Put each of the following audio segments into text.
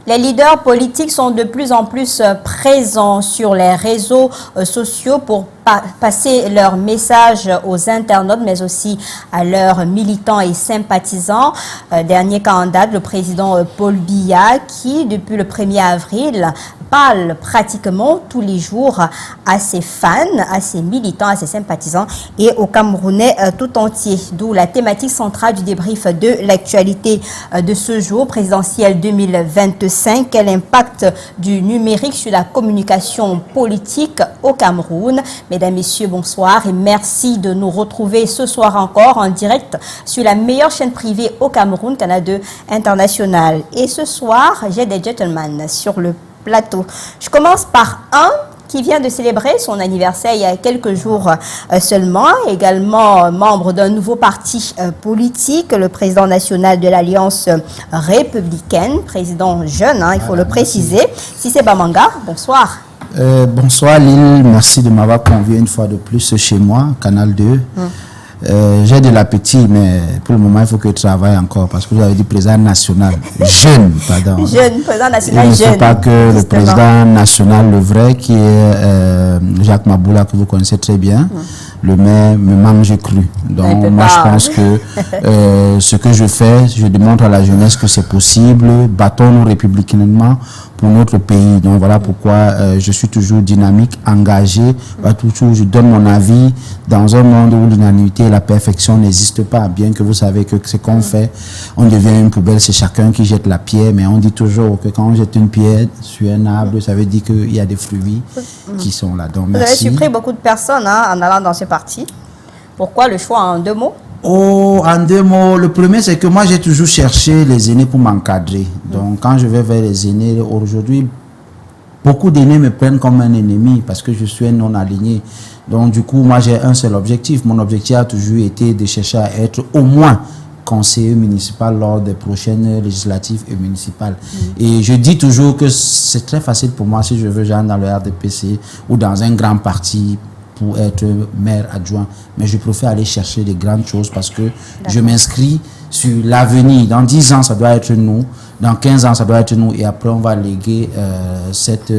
Les leaders politiques sont de plus en plus présents sur les réseaux sociaux pour passer leur message aux internautes, mais aussi à leurs militants et sympathisants. Dernier cas en date, le président Paul Biya, qui, depuis le 1er avril, parle pratiquement tous les jours à ses fans, à ses militants, à ses sympathisants et aux Camerounais tout entier. D'où la thématique centrale du débrief de l'actualité de ce jour, présidentielle 2025. Quel impact du numérique sur la communication politique au Cameroun? Mesdames, Messieurs, bonsoir et merci de nous retrouver ce soir encore en direct sur la meilleure chaîne privée au Cameroun, Canal 2 International. Et ce soir, j'ai des gentlemen sur le plateau. Je commence par un qui vient de célébrer son anniversaire il y a quelques jours seulement, également membre d'un nouveau parti politique, le président national de l'Alliance républicaine, président jeune, il faut le préciser, Cissé Bamanga. Bonsoir. Bonsoir Lille, merci de m'avoir convié une fois de plus chez moi, Canal 2. J'ai de l'appétit, mais pour le moment, il faut que je travaille encore parce que vous avez dit président national, jeune, pardon. Jeune, président national, jeune. Il ne faut pas que le président national, le vrai, qui est Jacques Maboula, que vous connaissez très bien, le maire me mange cru. Donc, moi, je pense que ce que je fais, je démontre à la jeunesse que c'est possible, battons-nous républicainement pour notre pays. Donc, voilà pourquoi je suis toujours dynamique, engagé, toujours je donne mon avis dans un monde où l'unanimité et la perfection n'existent pas, bien que vous savez que ce qu'on fait, on devient une poubelle, c'est chacun qui jette la pierre, mais on dit toujours que quand on jette une pierre sur un arbre, ça veut dire qu'il y a des fruits qui sont là. Donc, merci. Vous avez surpris beaucoup de personnes en allant dans ce parti. Pourquoi le choix en 2 mots? Oh, en 2 mots, le premier c'est que moi j'ai toujours cherché les aînés pour m'encadrer. Donc quand je vais vers les aînés, aujourd'hui, beaucoup d'aînés me prennent comme un ennemi parce que je suis un non aligné. Donc du coup, moi j'ai un seul objectif. Mon objectif a toujours été de chercher à être au moins conseiller municipal lors des prochaines législatives et municipales. Et je dis toujours que c'est très facile pour moi si je veux genre dans le RDPC ou dans un grand parti pour être maire adjoint, mais je préfère aller chercher des grandes choses parce que je m'inscris sur l'avenir. Dans 10 ans, ça doit être nous. Dans 15 ans, ça doit être nous. Et après, on va léguer cet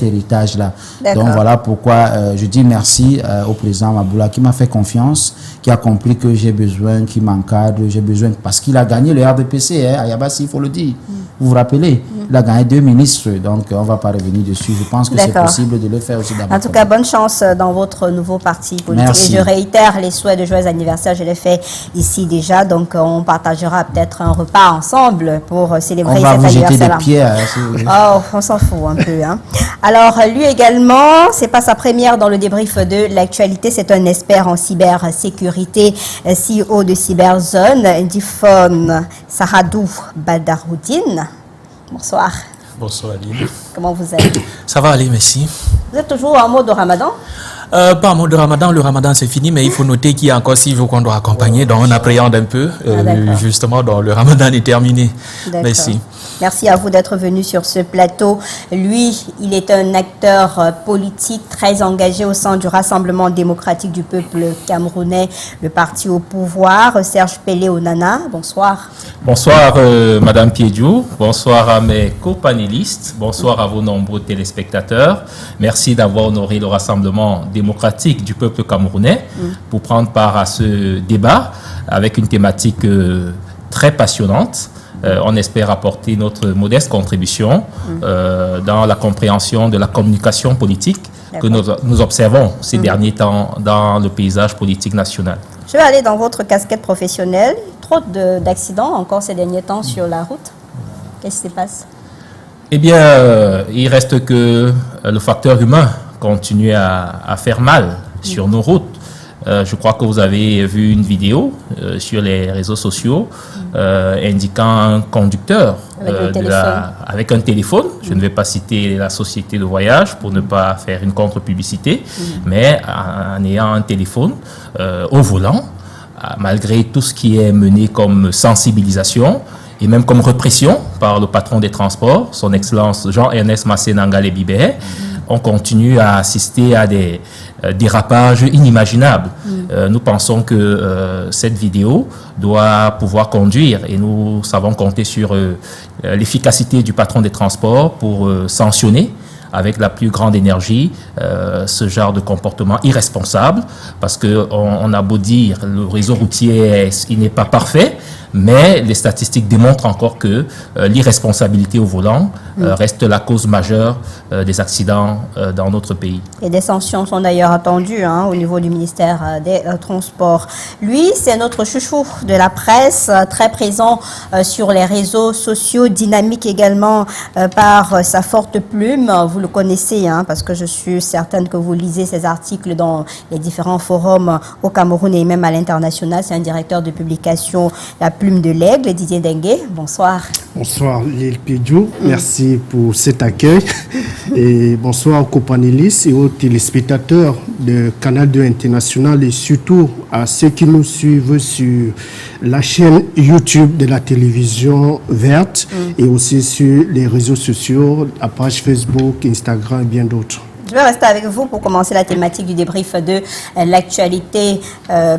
héritage-là. Donc, voilà pourquoi je dis merci au président Maboula qui m'a fait confiance, qui a compris que j'ai besoin, qui m'encadre, j'ai besoin, parce qu'il a gagné le RDPC, à Yabassi, il faut le dire. Vous vous rappelez, il a gagné 2 ministres, donc on ne va pas revenir dessus. Je pense que c'est possible de le faire aussi d'abord. En tout cas, bonne chance dans votre nouveau parti politique. Merci. Et je réitère les souhaits de joyeux anniversaire, je l'ai fait ici déjà, donc on partagera peut-être un repas ensemble pour célébrer cet anniversaire-là. On va vous jeter des pierres. Oh, on s'en fout un peu. Alors, lui également, c'est pas sa première dans le débrief de l'actualité, c'est un expert en cybersécurité, CEO de Cyberzone, Ndifon Saradou Badaroudine. Bonsoir. Bonsoir Aline. Comment vous êtes? Ça va aller, merci. Vous êtes toujours en mode Ramadan? Pas en mode Ramadan, le Ramadan c'est fini, mais il faut noter qu'il y a encore 6 jours qu'on doit accompagner, donc on appréhende un peu, justement, donc le Ramadan est terminé. Merci. Merci à vous d'être venu sur ce plateau. Lui, il est un acteur politique très engagé au sein du Rassemblement démocratique du peuple camerounais, le parti au pouvoir. Serge Pelé-Onana, bonsoir. Bonsoir Madame Piediou, bonsoir à mes co-panélistes, bonsoir à vos nombreux téléspectateurs. Merci d'avoir honoré le Rassemblement démocratique du peuple camerounais pour prendre part à ce débat avec une thématique très passionnante. On espère apporter notre modeste contribution dans la compréhension de la communication politique que nous observons ces derniers temps dans le paysage politique national. Je vais aller dans votre casquette professionnelle. Trop d'accidents encore ces derniers temps sur la route. Qu'est-ce qui se passe? Eh bien, il reste que le facteur humain continue à faire mal sur nos routes. Je crois que vous avez vu une vidéo sur les réseaux sociaux indiquant un conducteur avec un téléphone. Je ne vais pas citer la société de voyage pour ne pas faire une contre-publicité, mais en ayant un téléphone au volant, malgré tout ce qui est mené comme sensibilisation et même comme répression par le patron des transports, son Excellence Jean-Ernest Massé Nangale Bibé, on continue à assister à des dérapages inimaginables. Nous pensons que cette vidéo doit pouvoir conduire, et nous savons compter sur l'efficacité du patron des transports pour sanctionner avec la plus grande énergie ce genre de comportement irresponsable, parce qu'on a beau dire le réseau routier il n'est pas parfait, mais les statistiques démontrent encore que l'irresponsabilité au volant reste la cause majeure des accidents dans notre pays. Et des sanctions sont d'ailleurs attendues au niveau du ministère des Transports. Lui, c'est notre chouchou de la presse, très présent sur les réseaux sociaux, dynamique également par sa forte plume. Vous le connaissez, parce que je suis certaine que vous lisez ses articles dans les différents forums au Cameroun et même à l'international. C'est un directeur de publication, La Plume de l'Aigle, Didier Dengue. Bonsoir. Bonsoir Lil Pidjou, merci pour cet accueil et bonsoir aux copanélistes et aux téléspectateurs de Canal 2 International et surtout à ceux qui nous suivent sur la chaîne YouTube de la télévision verte et aussi sur les réseaux sociaux, la page Facebook, Instagram et bien d'autres. Je vais rester avec vous pour commencer la thématique du débrief de l'actualité,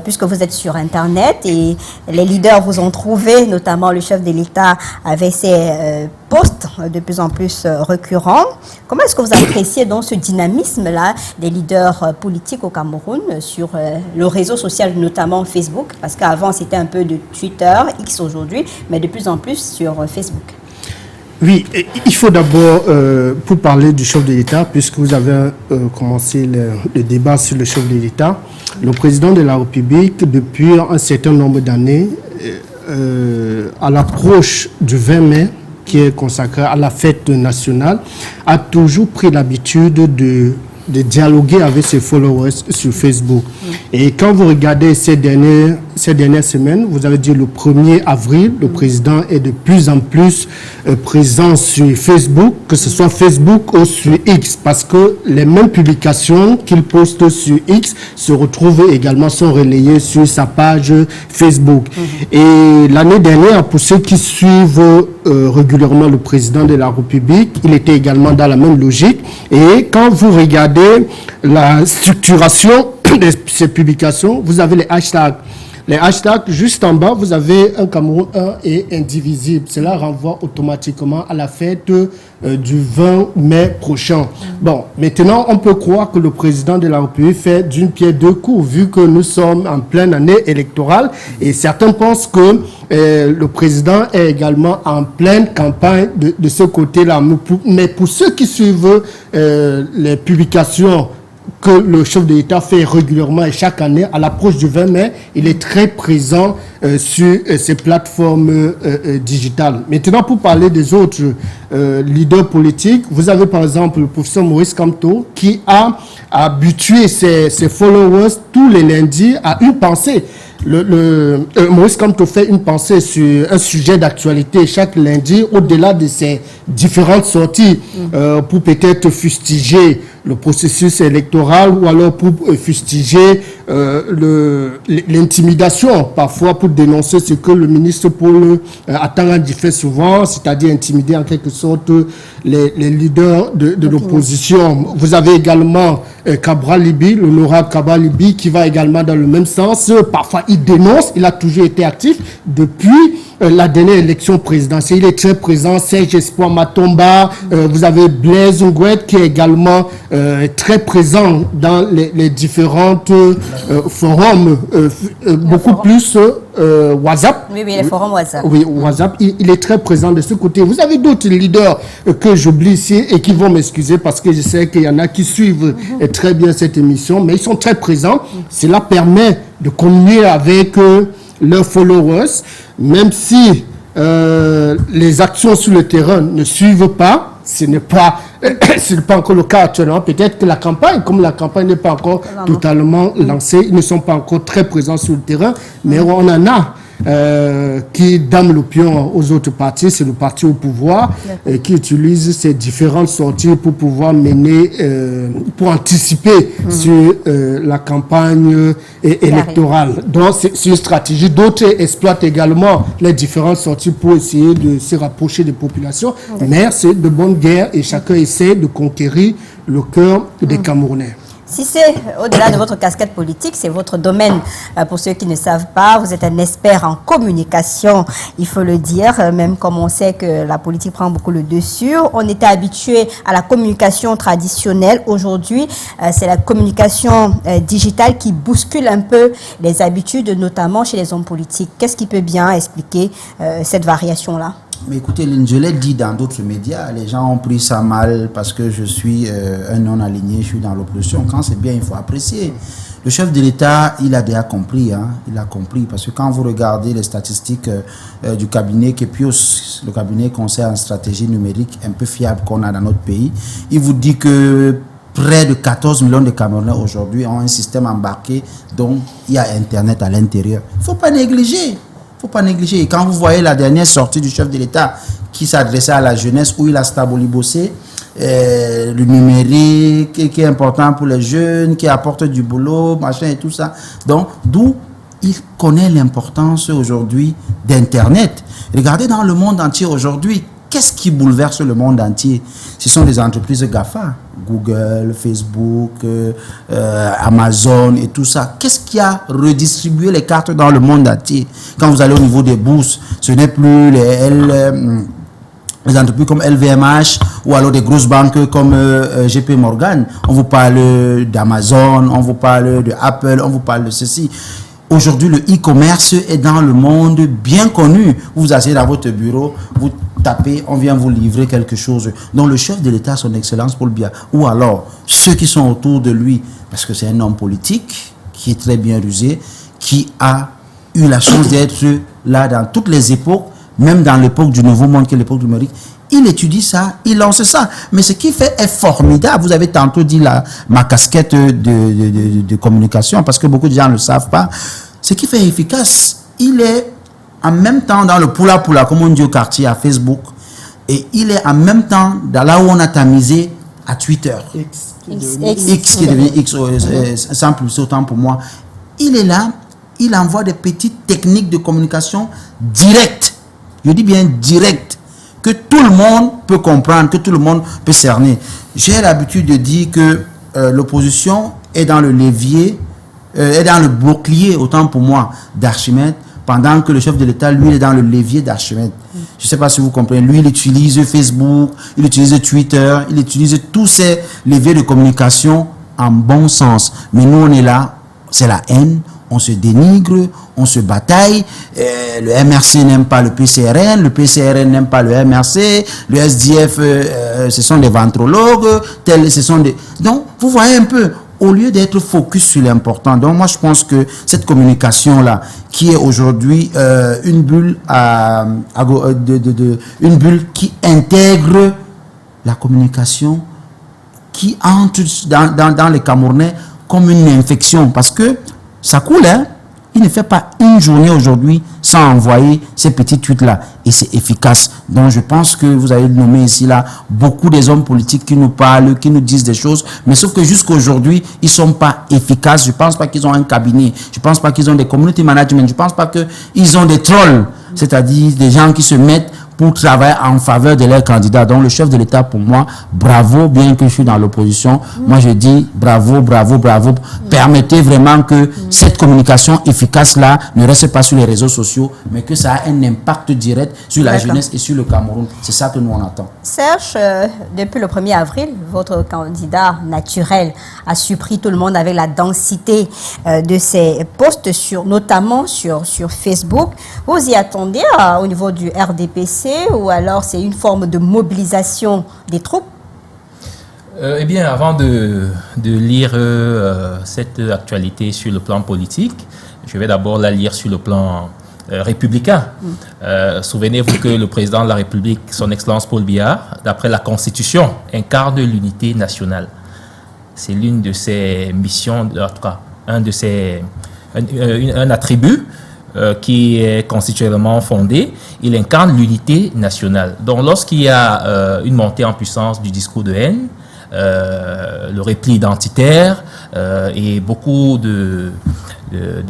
puisque vous êtes sur Internet et les leaders vous ont trouvé, notamment le chef de l'État avec ses posts de plus en plus récurrents. Comment est-ce que vous appréciez donc ce dynamisme-là des leaders politiques au Cameroun sur le réseau social, notamment Facebook? Parce qu'avant, c'était un peu de Twitter, X aujourd'hui, mais de plus en plus sur Facebook. Oui, il faut d'abord, pour parler du chef de l'État, puisque vous avez commencé le débat sur le chef de l'État, le président de la République, depuis un certain nombre d'années, à l'approche du 20 mai, qui est consacré à la fête nationale, a toujours pris l'habitude de dialoguer avec ses followers sur Facebook. Et quand vous regardez ces dernières semaines, vous avez dit le 1er avril, le président est de plus en plus présent sur Facebook, que ce soit Facebook ou sur X, parce que les mêmes publications qu'il poste sur X se retrouvent également, sont relayées sur sa page Facebook. Et l'année dernière, pour ceux qui suivent régulièrement le président de la République, il était également dans la même logique. Et quand vous regardez la structuration de ces publications, vous avez les hashtags. Les hashtags, juste en bas, vous avez un Cameroun 1 et indivisible. Cela renvoie automatiquement à la fête du 20 mai prochain. Bon, maintenant, on peut croire que le président de la République fait d'une pierre deux coups, vu que nous sommes en pleine année électorale. Et certains pensent que le président est également en pleine campagne de ce côté-là. Mais pour ceux qui suivent les publications que le chef de l'État fait régulièrement et chaque année, à l'approche du 20 mai, il est très présent sur ces plateformes digitales. Maintenant, pour parler des autres leaders politiques, vous avez par exemple le professeur Maurice Kamto qui a habitué ses followers tous les lundis à une pensée. Maurice Kamto fait une pensée sur un sujet d'actualité chaque lundi, au-delà de ses différentes sorties, pour peut-être fustiger le processus électoral ou alors pour fustiger l'intimidation, parfois pour dénoncer ce que le ministre Paul Atangandi fait souvent, c'est-à-dire intimider en quelque sorte les leaders de l'opposition. Vous avez également Cabral Libi, l'honorable Cabral Libi, qui va également dans le même sens. Parfois, il dénonce, il a toujours été actif depuis la dernière élection présidentielle. Il est très présent. Serge Espoir Matomba, vous avez Blaise Ngouet qui est également très présent dans les différentes forums, beaucoup plus WhatsApp. Oui, les forums WhatsApp. Oui, WhatsApp, il est très présent de ce côté. Vous avez d'autres leaders que j'oublie ici et qui vont m'excuser parce que je sais qu'il y en a qui suivent très bien cette émission, mais ils sont très présents. Cela permet de communier avec leurs followers, même si les actions sur le terrain ne suivent pas. Ce n'est pas encore le cas actuellement. Peut-être que la campagne, comme la campagne n'est pas encore totalement lancée, ils ne sont pas encore très présents sur le terrain, mais on en a qui donne l'opinion aux autres partis, c'est le parti au pouvoir, qui utilise ces différentes sorties pour pouvoir mener, pour anticiper sur la campagne électorale. Donc c'est une stratégie. D'autres exploitent également les différentes sorties pour essayer de se rapprocher des populations, mais c'est de bonne guerre et chacun essaie de conquérir le cœur des Camerounais. Si c'est au-delà de votre casquette politique, c'est votre domaine. Pour ceux qui ne savent pas, vous êtes un expert en communication, il faut le dire, même comme on sait que la politique prend beaucoup le dessus. On était habitué à la communication traditionnelle. Aujourd'hui, c'est la communication digitale qui bouscule un peu les habitudes, notamment chez les hommes politiques. Qu'est-ce qui peut bien expliquer cette variation-là? Mais écoutez, je l'ai dit dans d'autres médias, les gens ont pris ça mal parce que je suis un non-aligné, je suis dans l'opposition. Quand c'est bien, il faut apprécier. Le chef de l'État, il a déjà compris, hein, il a compris. Parce que quand vous regardez les statistiques du cabinet Kepios, le cabinet conseil en stratégie numérique un peu fiable qu'on a dans notre pays, il vous dit que près de 14 millions de Camerounais aujourd'hui ont un système embarqué dont il y a Internet à l'intérieur. Il ne faut pas négliger. Il ne faut pas négliger. Et quand vous voyez la dernière sortie du chef de l'État qui s'adressait à la jeunesse, où il a stabolibossé le numérique qui est important pour les jeunes, qui apporte du boulot, machin et tout ça. Donc, d'où il connaît l'importance aujourd'hui d'Internet. Regardez dans le monde entier aujourd'hui, qu'est-ce qui bouleverse le monde entier? Ce sont les entreprises GAFA, Google, Facebook, Amazon et tout ça. Qu'est-ce qui a redistribué les cartes dans le monde entier? Quand vous allez au niveau des bourses, ce n'est plus les entreprises comme LVMH ou alors des grosses banques comme JP Morgan. On vous parle d'Amazon, on vous parle de Apple, on vous parle de ceci. Aujourd'hui, le e-commerce est dans le monde bien connu. Vous vous asseyez dans votre bureau, vous tapez, on vient vous livrer quelque chose. Donc le chef de l'État, son Excellence Paul Biya, ou alors ceux qui sont autour de lui, parce que c'est un homme politique qui est très bien rusé, qui a eu la chance d'être là dans toutes les époques, même dans l'époque du Nouveau Monde, qui est l'époque du numérique. Il étudie ça, il lance ça. Mais ce qu'il fait est formidable. Vous avez tantôt dit ma casquette de communication, parce que beaucoup de gens ne le savent pas. Ce qui fait efficace, il est en même temps dans le poula, comme on dit au quartier, à Facebook, et il est en même temps dans là où on a tamisé à Twitter. X qui devient X, sans plus autant pour moi. Il est là, il envoie des petites techniques de communication directes. Je dis bien directes, que tout le monde peut comprendre, que tout le monde peut cerner. J'ai l'habitude de dire que l'opposition est dans le levier, est dans le bouclier, autant pour moi, d'Archimède, pendant que le chef de l'État, lui, est dans le levier d'Archimède. Je ne sais pas si vous comprenez. Lui, il utilise Facebook, il utilise Twitter, il utilise tous ces leviers de communication en bon sens. Mais nous, on est là, c'est la haine, on se dénigre, on se bataille. Le MRC n'aime pas le PCRN n'aime pas le MRC, le SDF, ce sont des ventrologues, ce sont des... Donc, vous voyez un peu, au lieu d'être focus sur l'important. Donc, moi, je pense que cette communication-là, qui est aujourd'hui une bulle une bulle qui intègre la communication, qui entre dans les Camerounais comme une infection, parce que ça coule, hein? Il ne fait pas une journée aujourd'hui sans envoyer ces petits tweets-là. Et c'est efficace. Donc je pense que vous avez nommé ici là beaucoup des hommes politiques qui nous parlent, qui nous disent des choses. Mais sauf que jusqu'à aujourd'hui, ils ne sont pas efficaces. Je ne pense pas qu'ils ont un cabinet. Je ne pense pas qu'ils ont des community management. Je ne pense pas qu'ils ont des trolls. C'est-à-dire des gens qui se mettent pour travailler en faveur de leurs candidats. Donc le chef de l'État, pour moi, bravo, bien que je suis dans l'opposition. Moi, je dis bravo, bravo, bravo. Permettez vraiment que cette communication efficace-là ne reste pas sur les réseaux sociaux, mais que ça a un impact direct sur la jeunesse et sur le Cameroun. C'est ça que nous, on attend. Serge, depuis le 1er avril, votre candidat naturel a surpris tout le monde avec la densité de ses posts, notamment sur Facebook. Vous y attendez au niveau du RDPC ou alors c'est une forme de mobilisation des troupes? Eh bien, avant de lire cette actualité sur le plan politique, je vais d'abord la lire sur le plan républicain. Souvenez-vous que le président de la République, son Excellence Paul Biya, d'après la Constitution, incarne l'unité nationale. C'est l'une de ses missions, en tout cas, un attribut qui est constitutionnellement fondé, il incarne l'unité nationale. Donc lorsqu'il y a une montée en puissance du discours de haine, le repli identitaire et beaucoup de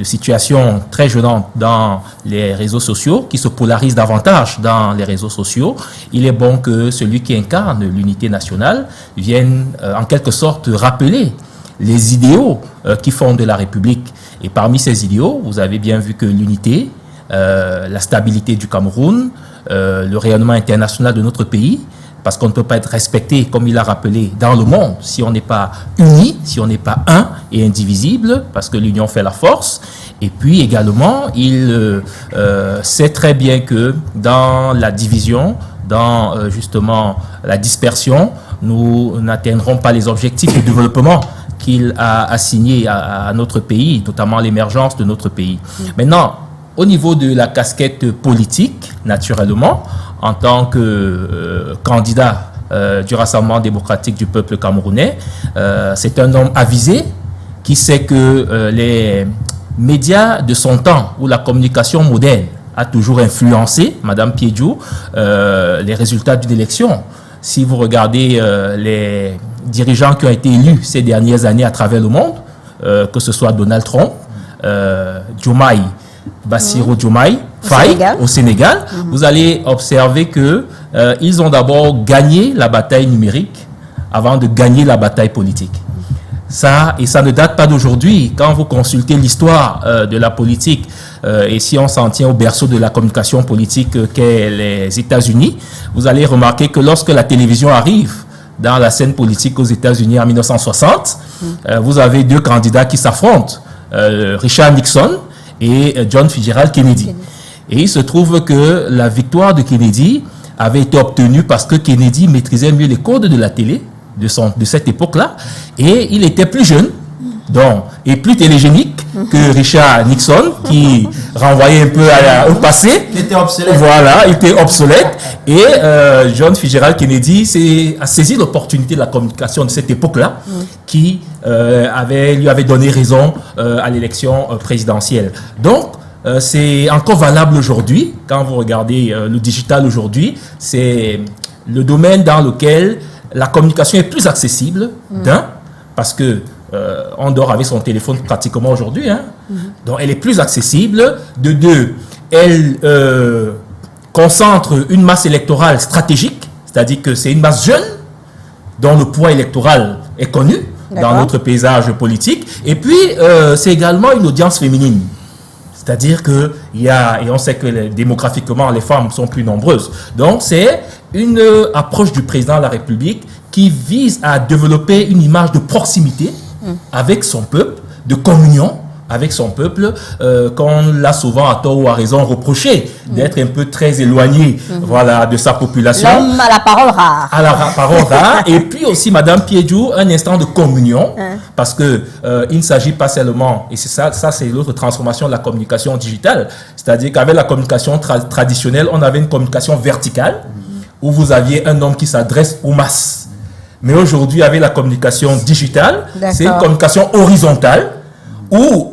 situations très gênantes dans les réseaux sociaux, qui se polarisent davantage dans les réseaux sociaux, il est bon que celui qui incarne l'unité nationale vienne en quelque sorte rappeler les idéaux qui fondent la République. Et parmi ces idéaux, vous avez bien vu que l'unité, la stabilité du Cameroun, le rayonnement international de notre pays, parce qu'on ne peut pas être respecté, comme il a rappelé, dans le monde, si on n'est pas unis, si on n'est pas un et indivisible, parce que l'union fait la force. Et puis également, il sait très bien que dans la division, dans justement la dispersion, nous n'atteindrons pas les objectifs de développement qu'il a assigné à notre pays, notamment l'émergence de notre pays. Maintenant, au niveau de la casquette politique, naturellement, en tant que candidat du Rassemblement démocratique du peuple camerounais, c'est un homme avisé qui sait que les médias de son temps, où la communication moderne a toujours influencé, Madame Piedjou, les résultats d'une élection. Si vous regardez les dirigeants qui ont été élus ces dernières années à travers le monde, que ce soit Donald Trump, Diomaye, Bassirou Diomaye Faye au Sénégal, vous allez observer que ils ont d'abord gagné la bataille numérique avant de gagner la bataille politique. Ça, et ça ne date pas d'aujourd'hui. Quand vous consultez l'histoire de la politique, et si on s'en tient au berceau de la communication politique qu'est les États-Unis, vous allez remarquer que lorsque la télévision arrive dans la scène politique aux États-Unis en 1960, vous avez deux candidats qui s'affrontent, Richard Nixon et John Fitzgerald Kennedy. Et il se trouve que la victoire de Kennedy avait été obtenue parce que Kennedy maîtrisait mieux les codes de la télé de cette époque-là, et il était plus jeune donc, et plus télégénique que Richard Nixon, qui renvoyait un peu au passé. Il était obsolète. Voilà, il était obsolète. Et John Fitzgerald Kennedy a saisi l'opportunité de la communication de cette époque-là, qui lui avait donné raison à l'élection présidentielle. Donc, c'est encore valable aujourd'hui. Quand vous regardez le digital aujourd'hui, c'est le domaine dans lequel la communication est plus accessible, parce que on dort avec son téléphone pratiquement aujourd'hui. Donc, elle est plus accessible. De deux, elle concentre une masse électorale stratégique, c'est-à-dire que c'est une masse jeune dont le poids électoral est connu dans notre paysage politique. Et puis, c'est également une audience féminine. C'est-à-dire que et on sait que démographiquement, les femmes sont plus nombreuses. Donc, c'est une approche du président de la République qui vise à développer une image de proximité avec son peuple, de communion avec son peuple, qu'on l'a souvent à tort ou à raison reproché d'être un peu très éloigné voilà, de sa population. L'homme à la parole rare. À la parole rare. Et puis aussi, Madame Piedjou, un instant de communion, parce que il ne s'agit pas seulement, et c'est ça c'est l'autre transformation de la communication digitale, c'est-à-dire qu'avec la communication traditionnelle, on avait une communication verticale, où vous aviez un homme qui s'adresse aux masses. Mais aujourd'hui, avec la communication digitale, c'est une communication horizontale, où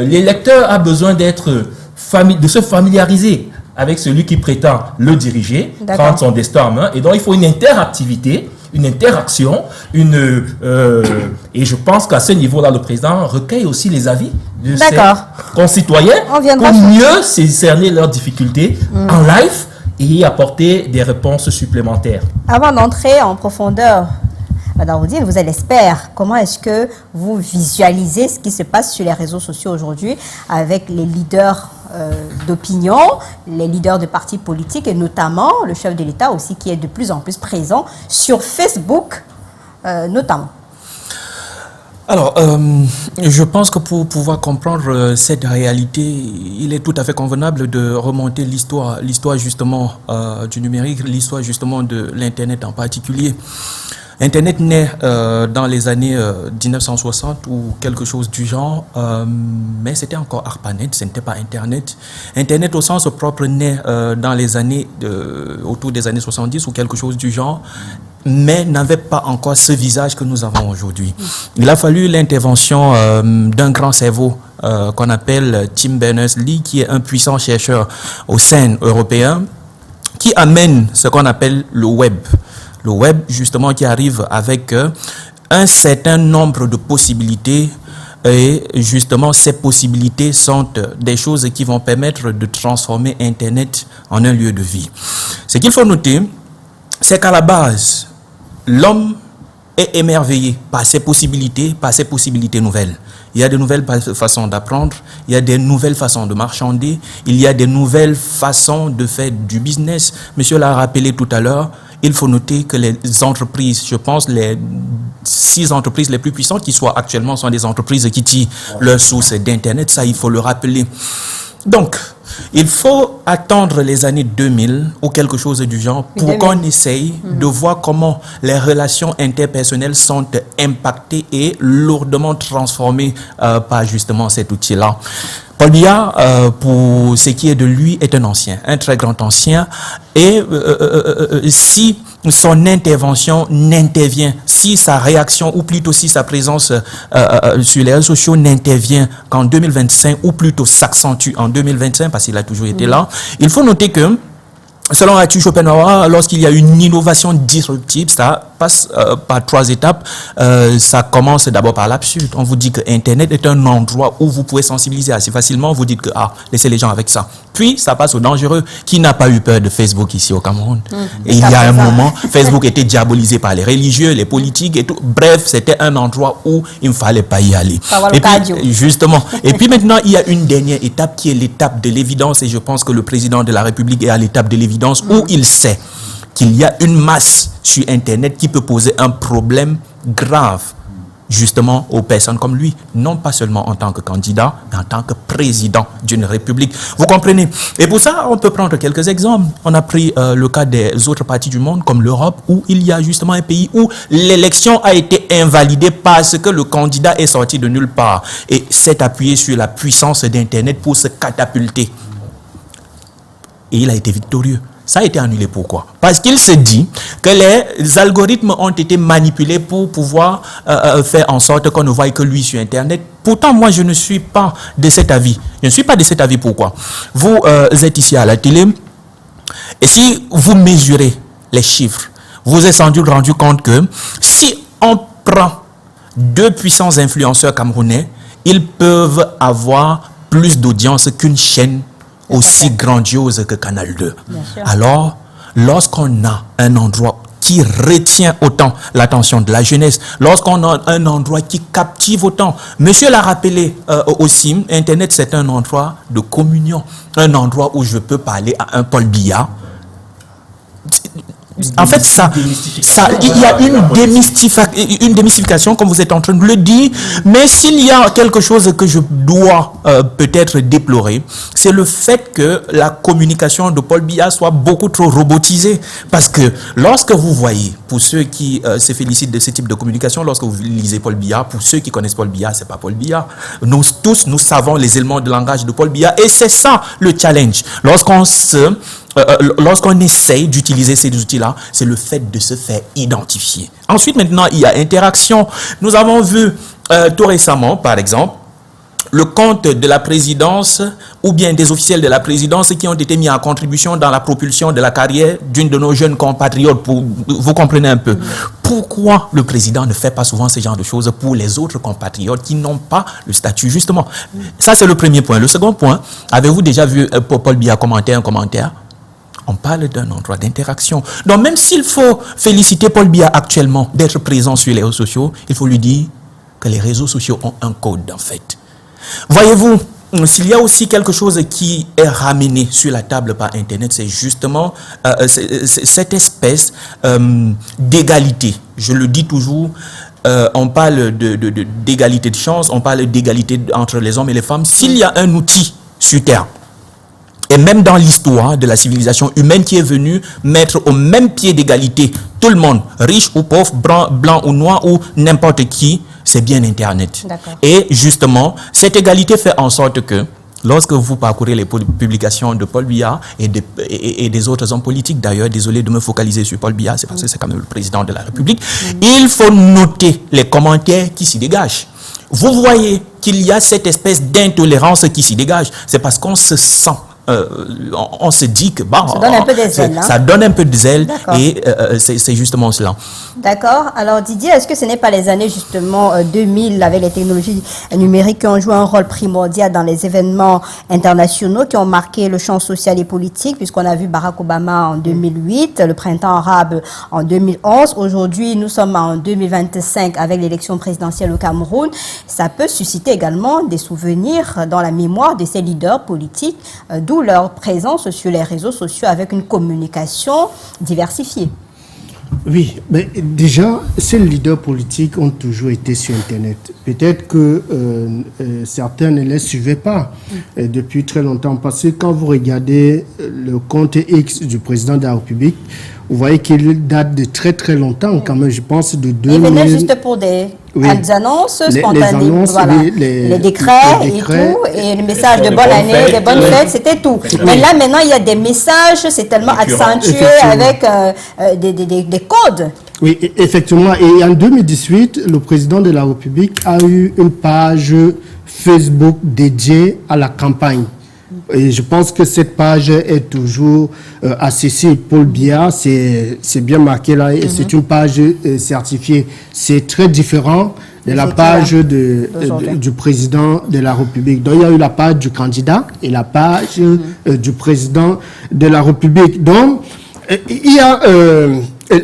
l'électeur a besoin de se familiariser avec celui qui prétend le diriger, prendre son destin en main. Et donc, il faut une interactivité, une interaction, et je pense qu'à ce niveau-là, le président recueille aussi les avis de ses concitoyens pour mieux cerner leurs difficultés en live et y apporter des réponses supplémentaires. Avant d'entrer en profondeur, Madame Odile, vous êtes l'expert. Comment est-ce que vous visualisez ce qui se passe sur les réseaux sociaux aujourd'hui avec les leaders d'opinion, les leaders de partis politiques et notamment le chef de l'État aussi qui est de plus en plus présent sur Facebook notamment? Alors, je pense que pour pouvoir comprendre cette réalité, il est tout à fait convenable de remonter l'histoire justement du numérique, l'histoire justement de l'Internet en particulier. Internet naît dans les années 1960 ou quelque chose du genre, mais c'était encore ARPANET, ce n'était pas Internet. Internet au sens propre naît dans les années, autour des années 70 ou quelque chose du genre. mais n'avait pas encore ce visage que nous avons aujourd'hui. Il a fallu l'intervention d'un grand cerveau qu'on appelle Tim Berners-Lee, qui est un puissant chercheur au sein européen, qui amène ce qu'on appelle le web. Le web, justement, qui arrive avec un certain nombre de possibilités. Et justement, ces possibilités sont des choses qui vont permettre de transformer Internet en un lieu de vie. Ce qu'il faut noter, c'est qu'à la base, l'homme est émerveillé par ces possibilités nouvelles. Il y a de nouvelles façons d'apprendre, il y a des nouvelles façons de marchander, il y a des nouvelles façons de faire du business. Monsieur l'a rappelé tout à l'heure, il faut noter que les entreprises, je pense, les 6 entreprises les plus puissantes qui soient actuellement sont des entreprises qui tirent leurs sources d'Internet. Ça, il faut le rappeler. Donc, il faut attendre les années 2000 ou quelque chose du genre pour qu'on essaye de voir comment les relations interpersonnelles sont impactées et lourdement transformées par justement cet outil-là. Paul Biya, pour ce qui est de lui, est un ancien, un très grand ancien. Et si son intervention n'intervient, si sa réaction, ou plutôt si sa présence sur les réseaux sociaux n'intervient qu'en 2025, ou plutôt s'accentue en 2025, parce qu'il a toujours été là, il faut noter que, selon Arthur Schopenhauer, lorsqu'il y a une innovation disruptive, ça passe par 3 étapes. Ça commence d'abord par l'absurde. On vous dit que Internet est un endroit où vous pouvez sensibiliser assez facilement. Vous dites que, laissez les gens avec ça. Puis, ça passe au dangereux. Qui n'a pas eu peur de Facebook ici au Cameroun? Et il y a un moment, Facebook était diabolisé par les religieux, les politiques et tout. Bref, c'était un endroit où il ne fallait pas y aller. Et puis, justement. Et puis maintenant, il y a une dernière étape qui est l'étape de l'évidence. Et je pense que le président de la République est à l'étape de l'évidence où il sait qu'il y a une masse sur Internet qui peut poser un problème grave justement aux personnes comme lui, non pas seulement en tant que candidat, mais en tant que président d'une république. Vous comprenez? Et pour ça, on peut prendre quelques exemples. On a pris le cas des autres parties du monde, comme l'Europe, où il y a justement un pays où l'élection a été invalidée parce que le candidat est sorti de nulle part et s'est appuyé sur la puissance d'Internet pour se catapulter. Et il a été victorieux. Ça a été annulé. Pourquoi? Parce qu'il se dit que les algorithmes ont été manipulés pour pouvoir faire en sorte qu'on ne voie que lui sur Internet. Pourtant, moi, je ne suis pas de cet avis. Je ne suis pas de cet avis. Pourquoi? Vous êtes ici à la télé, et si vous mesurez les chiffres, vous êtes sans doute rendu compte que si on prend 2 puissants influenceurs camerounais, ils peuvent avoir plus d'audience qu'une chaîne aussi grandiose que Canal 2. Alors, lorsqu'on a un endroit qui retient autant l'attention de la jeunesse, lorsqu'on a un endroit qui captive autant, monsieur l'a rappelé aussi, Internet c'est un endroit de communion, un endroit où je peux parler à un Paul Biya. En fait, il y a une démystification, comme vous êtes en train de le dire, mais s'il y a quelque chose que je dois peut-être déplorer, c'est le fait que la communication de Paul Biya soit beaucoup trop robotisée. Parce que lorsque vous voyez, pour ceux qui se félicitent de ce type de communication, lorsque vous lisez Paul Biya, pour ceux qui connaissent Paul Biya, c'est pas Paul Biya. Nous tous, nous savons les éléments de langage de Paul Biya, et c'est ça le challenge. Lorsqu'on essaye d'utiliser ces outils-là, c'est le fait de se faire identifier. Ensuite, maintenant, il y a interaction. Nous avons vu tout récemment, par exemple, le compte de la présidence ou bien des officiels de la présidence qui ont été mis en contribution dans la propulsion de la carrière d'une de nos jeunes compatriotes. Vous comprenez un peu. Pourquoi le président ne fait pas souvent ce genre de choses pour les autres compatriotes qui n'ont pas le statut, justement? Ça, c'est le premier point. Le second point, avez-vous déjà vu Paul Biya commenter un commentaire? On parle d'un endroit d'interaction. Donc, même s'il faut féliciter Paul Biya actuellement d'être présent sur les réseaux sociaux, il faut lui dire que les réseaux sociaux ont un code, en fait. Voyez-vous, s'il y a aussi quelque chose qui est ramené sur la table par Internet, c'est justement cette espèce d'égalité. Je le dis toujours, on parle d'égalité de chance, on parle d'égalité entre les hommes et les femmes. S'il y a un outil sur Terre, et même dans l'histoire de la civilisation humaine qui est venue mettre au même pied d'égalité tout le monde, riche ou pauvre, blanc ou noir ou n'importe qui, c'est bien Internet. Et justement, cette égalité fait en sorte que Lorsque vous parcourez les publications de Paul Biya et des autres hommes politiques, d'ailleurs, désolé de me focaliser sur Paul Biya, c'est parce que c'est quand même le président de la République, il faut noter les commentaires qui s'y dégagent. Vous voyez qu'il y a cette espèce d'intolérance qui s'y dégage. C'est parce qu'on se sent, on se dit que bah, ça donne un peu des ailes. Ça donne un peu des ailes et c'est justement cela. D'accord. Alors Didier, est-ce que ce n'est pas les années justement 2000 avec les technologies numériques qui ont joué un rôle primordial dans les événements internationaux qui ont marqué le champ social et politique, puisqu'on a vu Barack Obama en 2008, le printemps arabe en 2011. Aujourd'hui, nous sommes en 2025 avec l'élection présidentielle au Cameroun. Ça peut susciter également des souvenirs dans la mémoire de ces leaders politiques, d'où leur présence sur les réseaux sociaux avec une communication diversifiée. Oui, mais déjà, ces leaders politiques ont toujours été sur Internet. Peut-être que certains ne les suivaient pas depuis très longtemps. Parce que quand vous regardez le compte X du président de la République, vous voyez qu'il date de très très longtemps, quand même, je pense de 2000. Il venait juste pour des annonces spontanées, les annonces, voilà. Les décrets et tout, et le message de bonne année, de bonnes fêtes, c'était tout. Mais là, maintenant, il y a des messages, c'est tellement accentué avec des codes. Oui, effectivement. Et en 2018, le président de la République a eu une page Facebook dédiée à la campagne. Et je pense que cette page est toujours accessible. Paul Biya, c'est bien marqué là, et c'est une page certifiée. C'est très différent de la page du président de la République. Donc, il y a eu la page du candidat et la page du président de la République. Donc, il y a...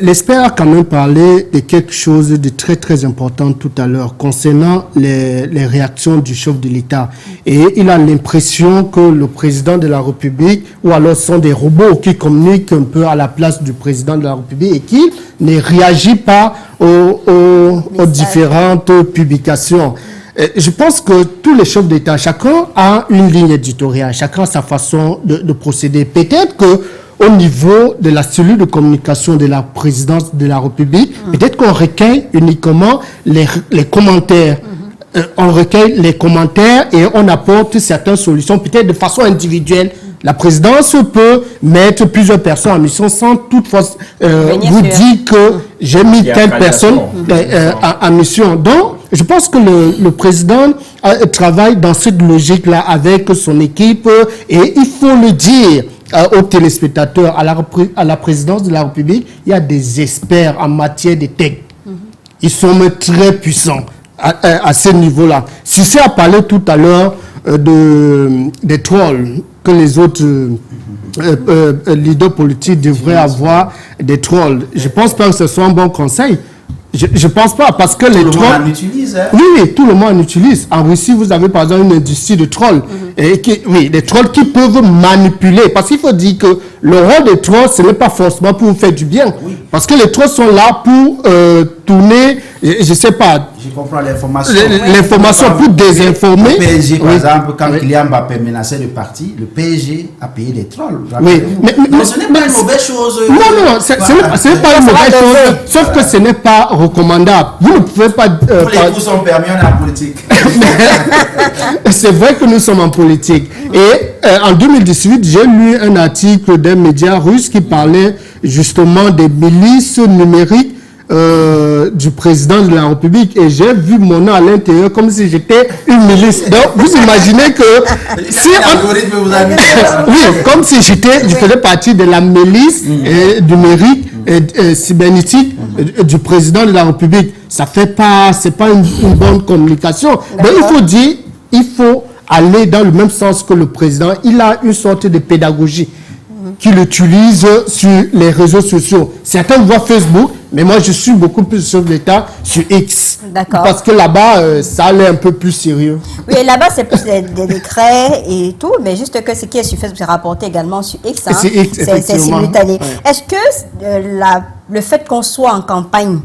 L'expert a quand même parlé de quelque chose de très très important tout à l'heure concernant les réactions du chef de l'État. Et il a l'impression que le président de la République, ou alors sont des robots qui communiquent un peu à la place du président de la République et qui ne réagit pas aux différentes publications. Je pense que tous les chefs d'État, chacun a une ligne éditoriale, chacun a sa façon de procéder. Peut-être que au niveau de la cellule de communication de la présidence de la République, peut-être qu'on recueille uniquement les commentaires. On recueille les commentaires et on apporte certaines solutions, peut-être de façon individuelle. La présidence peut mettre plusieurs personnes en mission sans toutefois vous dire que j'ai mis telle personne en mission. Donc, je pense que le président travaille dans cette logique-là avec son équipe et il faut le dire aux téléspectateurs, à la présidence de la République, il y a des experts en matière de tech. Ils sont très puissants à ce niveau-là. Si c'est à parler tout à l'heure des trolls, que les autres leaders politiques devraient avoir des trolls. Je ne pense pas que ce soit un bon conseil. Je ne pense pas, parce que les trolls... Tout le monde en utilise. Hein? Oui, tout le monde en utilise. En Russie, vous avez par exemple une industrie de trolls. Et des trolls qui peuvent manipuler. Parce qu'il faut dire que le rôle des trolls, ce n'est pas forcément pour vous faire du bien. Oui. Parce que les trolls sont là pour tourner, je ne sais pas... Je comprends l'information. L'information pour désinformer. Le PSG, par exemple, quand Kylian Mbappé menaçait le parti, le PSG a payé les trolls. Oui. Mais ce n'est pas une mauvaise chose. Non, ce n'est pas une mauvaise chose. Sauf que ce n'est pas recommandable. Vous ne pouvez pas... Tous les coups sont permis, on est en politique. C'est vrai que nous sommes en politique. Et en 2018, j'ai lu un article d'un média russe qui parlait justement des milices numériques du président de la République, et j'ai vu mon nom à l'intérieur comme si j'étais une milice. Donc vous imaginez que si oui, comme si je faisais partie de la milice numérique cybernétique du président de la République. Ça fait pas, c'est pas une bonne communication. Donc il faut dire, il faut aller dans le même sens que le président. Il a une sorte de pédagogie qu'il utilise sur les réseaux sociaux. Certains voient Facebook, mais moi je suis beaucoup plus chef d'État sur X. D'accord. Parce que là-bas, ça allait un peu plus sérieux. Oui, là-bas c'est plus des décrets et tout, mais juste que ce qui est sur Facebook, c'est rapporté également sur X. Hein. C'est simultané. Ouais. Est-ce que le fait qu'on soit en campagne,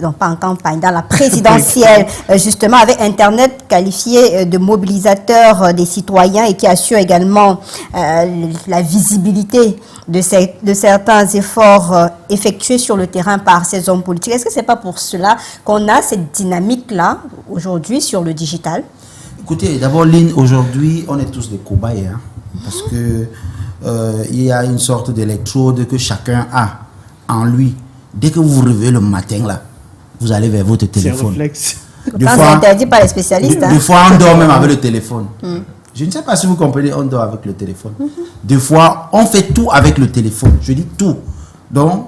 non pas en campagne, dans la présidentielle, justement avec Internet qualifié de mobilisateur des citoyens et qui assure également la visibilité de certains efforts effectués sur le terrain par ces hommes politiques. Est-ce que ce n'est pas pour cela qu'on a cette dynamique-là aujourd'hui sur le digital? Écoutez, d'abord, Lynn, aujourd'hui, on est tous des cobayes, hein, parce que il y a une sorte d'électrode que chacun a en lui. Dès que vous vous réveillez le matin, là, vous allez vers votre C'est un téléphone. réflexe. Des C'est fois, interdit par les spécialistes. des fois, on dort même avec le téléphone. Je ne sais pas si vous comprenez, on dort avec le téléphone. Des fois, on fait tout avec le téléphone. Je dis tout. Donc,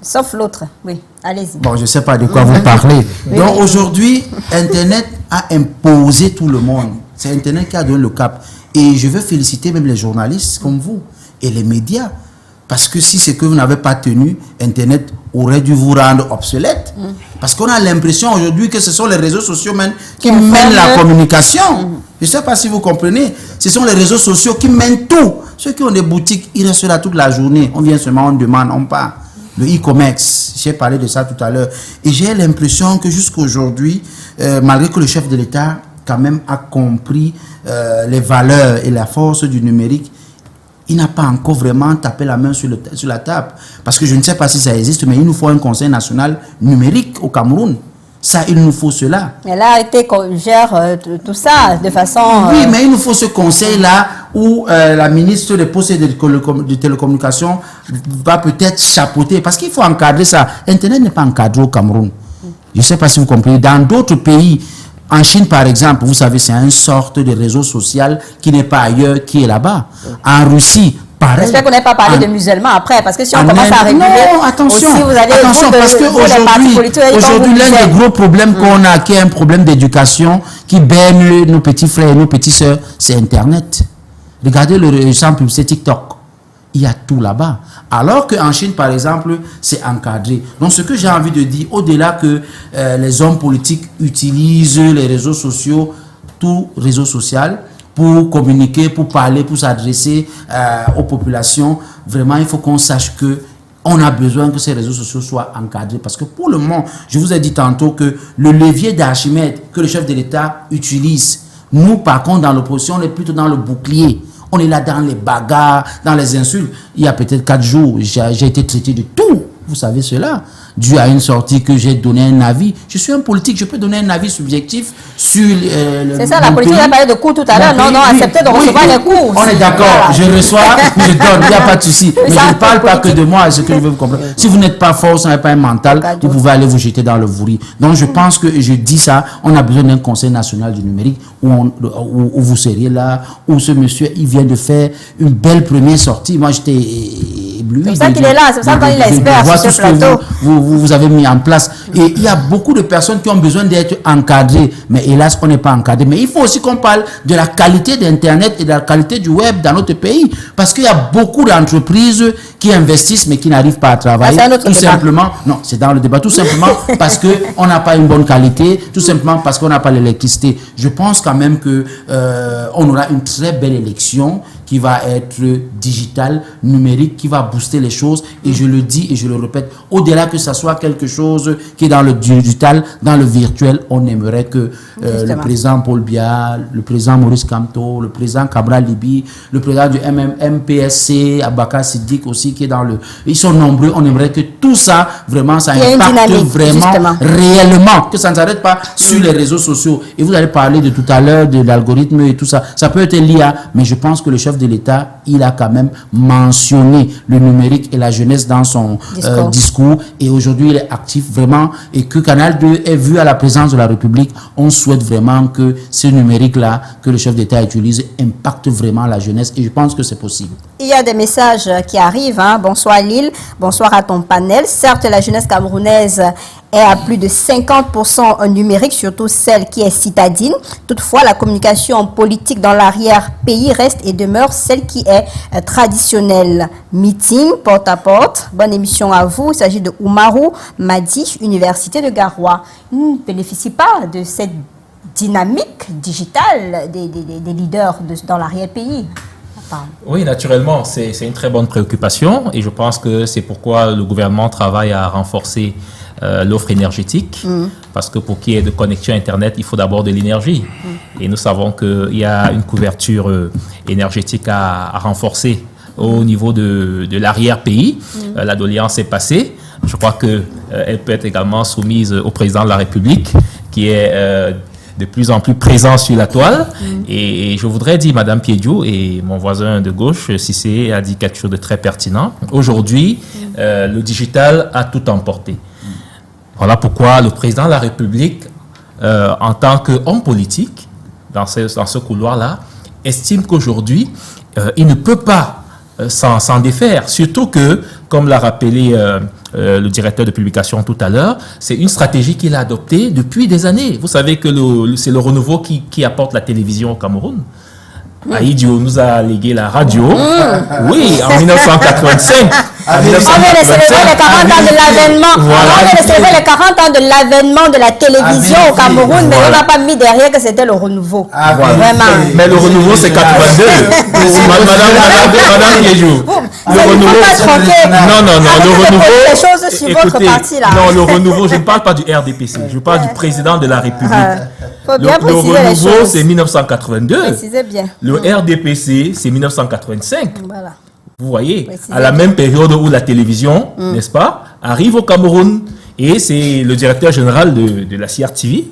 Sauf l'autre. Oui, allez-y. bon, je ne sais pas de quoi vous parlez. Donc, aujourd'hui, Internet a imposé tout le monde. C'est Internet qui a donné le cap. Et je veux féliciter même les journalistes comme vous et les médias. Parce que si c'est que vous n'avez pas tenu, Internet aurait dû vous rendre obsolète. Parce qu'on a l'impression aujourd'hui que ce sont les réseaux sociaux même qui mènent la communication. Je ne sais pas si vous comprenez. Ce sont les réseaux sociaux qui mènent tout. Ceux qui ont des boutiques, ils restent là toute la journée. On vient seulement, on demande, on part. Le e-commerce, j'ai parlé de ça tout à l'heure. Et j'ai l'impression que jusqu'à aujourd'hui, malgré que le chef de l'État quand même a compris les valeurs et la force du numérique, il n'a pas encore vraiment tapé la main sur la table. Parce que je ne sais pas si ça existe, mais il nous faut un conseil national numérique au Cameroun. Ça, il nous faut cela. Mais là, arrêtez qu'on gère tout ça de façon... Oui, mais il nous faut ce conseil-là où la ministre des Postes et de Télécommunications va peut-être chapeauter. Parce qu'il faut encadrer ça. Internet n'est pas encadré au Cameroun. Je ne sais pas si vous comprenez. Dans d'autres pays, en Chine par exemple, vous savez, c'est une sorte de réseau social qui n'est pas ailleurs, qui est là-bas. En Russie, pareil. J'espère qu'on n'a pas parlé de musulmans après, parce que si on commence à réguler, non, attention, aussi, vous allez attention, parce qu'aujourd'hui, l'un des gros problèmes qu'on a, qui est un problème d'éducation, qui baigne nos petits frères et nos petites sœurs, c'est Internet. Regardez l'exemple, c'est TikTok. Il y a tout là-bas. Alors qu'en Chine, par exemple, c'est encadré. Donc, ce que j'ai envie de dire, au-delà que les hommes politiques utilisent les réseaux sociaux, tout réseau social, pour communiquer, pour parler, pour s'adresser aux populations, vraiment, il faut qu'on sache que on a besoin que ces réseaux sociaux soient encadrés. Parce que pour le moment, je vous ai dit tantôt que le levier d'Archimède que le chef de l'État utilise, nous, par contre, dans l'opposition, on est plutôt dans le bouclier. On est là dans les bagarres, dans les insultes. Il y a peut-être 4 jours, j'ai été traité de tout. Vous savez cela. Dû à une sortie que j'ai donné un avis. Je suis un politique, je peux donner un avis subjectif sur c'est ça, la politique, on a parlé de coups tout à l'heure. Non, acceptez de recevoir les coups. On est d'accord, voilà. Je reçois, je donne, il n'y a pas de souci. Mais je ne parle pas que de moi, ce que je veux vous comprendre. Si vous n'êtes pas fort, si vous n'avez pas un mental, vous pouvez aller vous jeter dans le vouri. Donc je pense que, je dis ça, on a besoin d'un conseil national du numérique où vous seriez là, où ce monsieur, il vient de faire une belle première sortie. Moi, j'étais ébloui. C'est pour ça qu'il est là, c'est pour ça qu'il est expert sur ce plateau. Vous avez mis en place. Et il y a beaucoup de personnes qui ont besoin d'être encadrées. Mais hélas, on n'est pas encadré. Mais il faut aussi qu'on parle de la qualité d'Internet et de la qualité du web dans notre pays. Parce qu'il y a beaucoup d'entreprises qui investissent mais qui n'arrivent pas à travailler. Tout simplement, non, c'est dans le débat. Tout simplement parce qu'on n'a pas une bonne qualité. Tout simplement parce qu'on n'a pas l'électricité. Je pense quand même que on aura une très belle élection qui va être digitale, numérique, qui va booster les choses. Et je le dis et je le répète, au-delà que ça soit quelque chose qui est dans le digital, dans le virtuel, on aimerait que le président Paul Biya, le président Maurice Kamto, le président Cabral Libi, le président du MPSC, Abaka Siddiq aussi, qui est dans le... Ils sont nombreux, on aimerait que tout ça, vraiment, ça impacte vraiment, réellement, que ça ne s'arrête pas sur les réseaux sociaux. Et vous allez parler de tout à l'heure, de l'algorithme et tout ça. Ça peut être l'IA, mais je pense que le chef de l'État, il a quand même mentionné le numérique et la jeunesse dans son discours. Et aujourd'hui, il est actif vraiment. Et que Canal 2 est vu à la présidence de la République. On souhaite vraiment que ce numérique-là, que le chef d'État utilise, impacte vraiment la jeunesse. Et je pense que c'est possible. Il y a des messages qui arrivent. Hein. Bonsoir Lille, bonsoir à ton panel. Certes, la jeunesse camerounaise est à plus de 50% numérique, surtout celle qui est citadine. Toutefois, la communication politique dans l'arrière-pays reste et demeure celle qui est traditionnelle. Meeting, porte à porte. Bonne émission à vous. Il s'agit de Oumarou Madi, Université de Garoua. Ne bénéficie pas de cette dynamique digitale des leaders dans l'arrière-pays. Oui, naturellement, c'est une très bonne préoccupation et je pense que c'est pourquoi le gouvernement travaille à renforcer l'offre énergétique, parce que pour qu'il y ait de connexion Internet, il faut d'abord de l'énergie. Et nous savons qu'il y a une couverture énergétique à renforcer au niveau de l'arrière-pays. La doléance est passée. Je crois qu'elle peut être également soumise au président de la République, qui est de plus en plus présent sur la toile. Et je voudrais dire, Madame Piediou et mon voisin de gauche, Cissé, a dit quelque chose de très pertinent. Aujourd'hui, le digital a tout emporté. Voilà pourquoi le président de la République, en tant qu'homme politique, dans ce couloir-là, estime qu'aujourd'hui, il ne peut pas s'en défaire. Surtout que, comme l'a rappelé le directeur de publication tout à l'heure, c'est une stratégie qu'il a adoptée depuis des années. Vous savez que c'est le renouveau qui apporte la télévision au Cameroun. Aïdio nous a légué la radio. Oui, en 1985. On vient de célébrer les 40 ans de l'avènement. On vient de célébrer les 40 ans de l'avènement de la télévision au Cameroun, mais on n'a pas mis derrière que c'était le renouveau. Vraiment. Mais le renouveau, c'est 82. Madame Piediou. Le renouveau. Non. Le renouveau. Les choses sur votre parti là. Non, le renouveau, je ne parle pas du RDPC. Je parle du président de la République. Faut bien Le préciser les renouveau, choses. c'est 1982. Précisez bien. Le RDPC, c'est 1985. Voilà. Vous voyez, Précisez à la bien. même période où la télévision, n'est-ce pas, arrive au Cameroun. Et c'est le directeur général de la CRTV,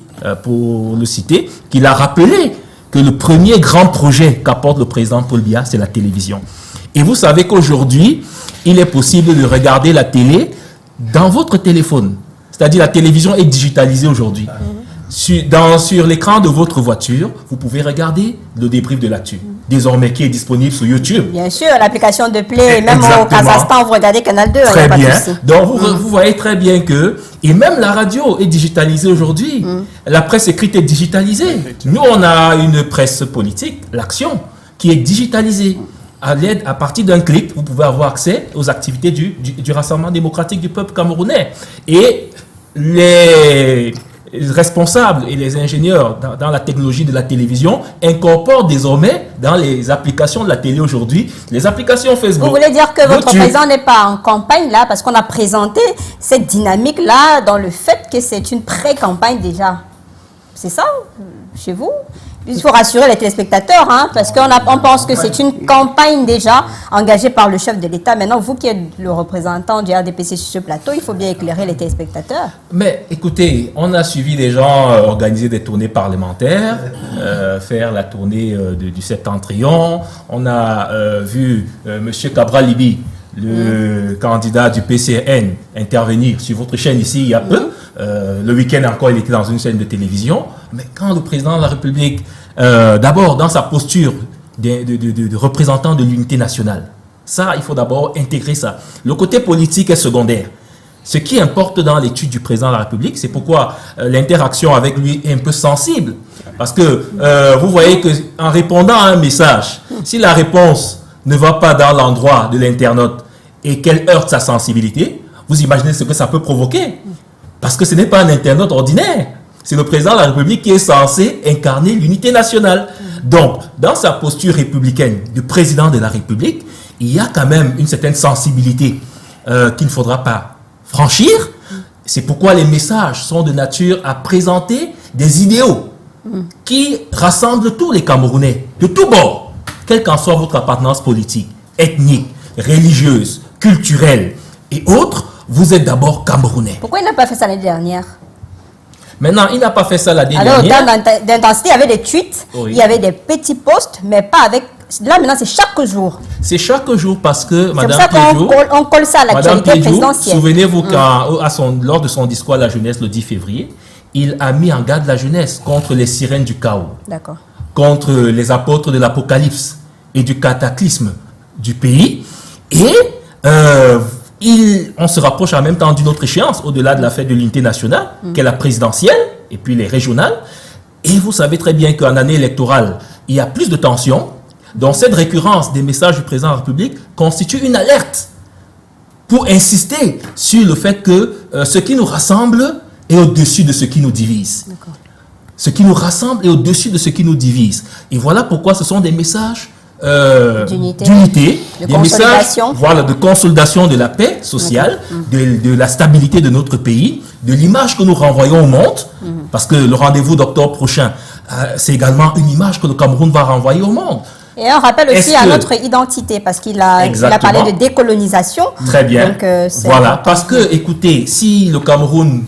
pour le citer, qui l'a rappelé que le premier grand projet qu'apporte le président Paul Biya, c'est la télévision. Et vous savez qu'aujourd'hui, il est possible de regarder la télé dans votre téléphone. C'est-à-dire la télévision est digitalisée aujourd'hui. Sur l'écran de votre voiture, vous pouvez regarder le débrief de l'actu, désormais qui est disponible sur YouTube. Bien sûr, l'application de Play, même Exactement. au Kazakhstan, vous regardez Canal 2. il y a Très pas de bien. souci. Donc, vous voyez très bien que, et même la radio est digitalisée aujourd'hui. La presse écrite est digitalisée. Nous, on a une presse politique, l'Action, qui est digitalisée. À partir d'un clic, vous pouvez avoir accès aux activités du Rassemblement démocratique du peuple camerounais. Et les responsables et les ingénieurs dans la technologie de la télévision incorporent désormais dans les applications de la télé aujourd'hui, les applications Facebook. Vous voulez dire que votre YouTube. président n'est pas en campagne là, parce qu'on a présenté cette dynamique-là dans le fait que c'est une pré-campagne déjà. C'est ça, chez vous? Il faut rassurer les téléspectateurs, hein, parce qu'on pense que c'est une campagne déjà engagée par le chef de l'État. Maintenant, vous qui êtes le représentant du RDPC sur ce plateau, il faut bien éclairer les téléspectateurs. Mais écoutez, on a suivi des gens organiser des tournées parlementaires, faire la tournée du Septentrion. On a vu M. Cabral Libi, le candidat du PCN, intervenir sur votre chaîne ici il y a peu. Le week-end encore, il était dans une chaîne de télévision. Mais quand le président de la République, d'abord dans sa posture de représentant de l'unité nationale, ça, il faut d'abord intégrer ça. Le côté politique est secondaire. Ce qui importe dans l'étude du président de la République, c'est pourquoi l'interaction avec lui est un peu sensible. Parce que vous voyez qu'en répondant à un message, si la réponse ne va pas dans l'endroit de l'internaute et qu'elle heurte sa sensibilité, vous imaginez ce que ça peut provoquer. Parce que ce n'est pas un internaute ordinaire. C'est le président de la République qui est censé incarner l'unité nationale. Donc, dans sa posture républicaine de président de la République, il y a quand même une certaine sensibilité qu'il ne faudra pas franchir. C'est pourquoi les messages sont de nature à présenter des idéaux qui rassemblent tous les Camerounais, de tous bords, quelle qu'en soit votre appartenance politique, ethnique, religieuse, culturelle et autres. Vous êtes d'abord Camerounais. Pourquoi il n'a pas fait ça l'année dernière? Maintenant, il n'a pas fait ça l'année Alors, dernière. dans d'intensité, il y avait des tweets, Oui. il y avait des petits posts, mais pas avec... Là, maintenant, c'est chaque jour. C'est chaque jour parce que C'est pour Madame ça Piediou, qu'on colle ça à Madame l'actualité Piediou, présidentielle. souvenez-vous lors de son discours à la jeunesse le 10 février, il a mis en garde la jeunesse contre les sirènes du chaos, D'accord. contre les apôtres de l'apocalypse et du cataclysme du pays. Et on se rapproche en même temps d'une autre échéance, au-delà de la fête de l'unité nationale, qu'est la présidentielle, et puis les régionales. Et vous savez très bien qu'en année électorale, il y a plus de tensions. Donc cette récurrence des messages du président de la République constitue une alerte pour insister sur le fait que ce qui nous rassemble est au-dessus de ce qui nous divise. D'accord. Ce qui nous rassemble est au-dessus de ce qui nous divise. Et voilà pourquoi ce sont des messages D'unité, des de messages consolidation. voilà, de consolidation de la paix sociale, de la stabilité de notre pays, de l'image que nous renvoyons au monde, parce que le rendez-vous d'octobre prochain, c'est également une image que le Cameroun va renvoyer au monde. Et un rappel aussi Est-ce à que- notre identité, parce qu'il a Exactement. parlé de décolonisation. Très bien. Donc, c'est voilà, important. parce que, écoutez, si le Cameroun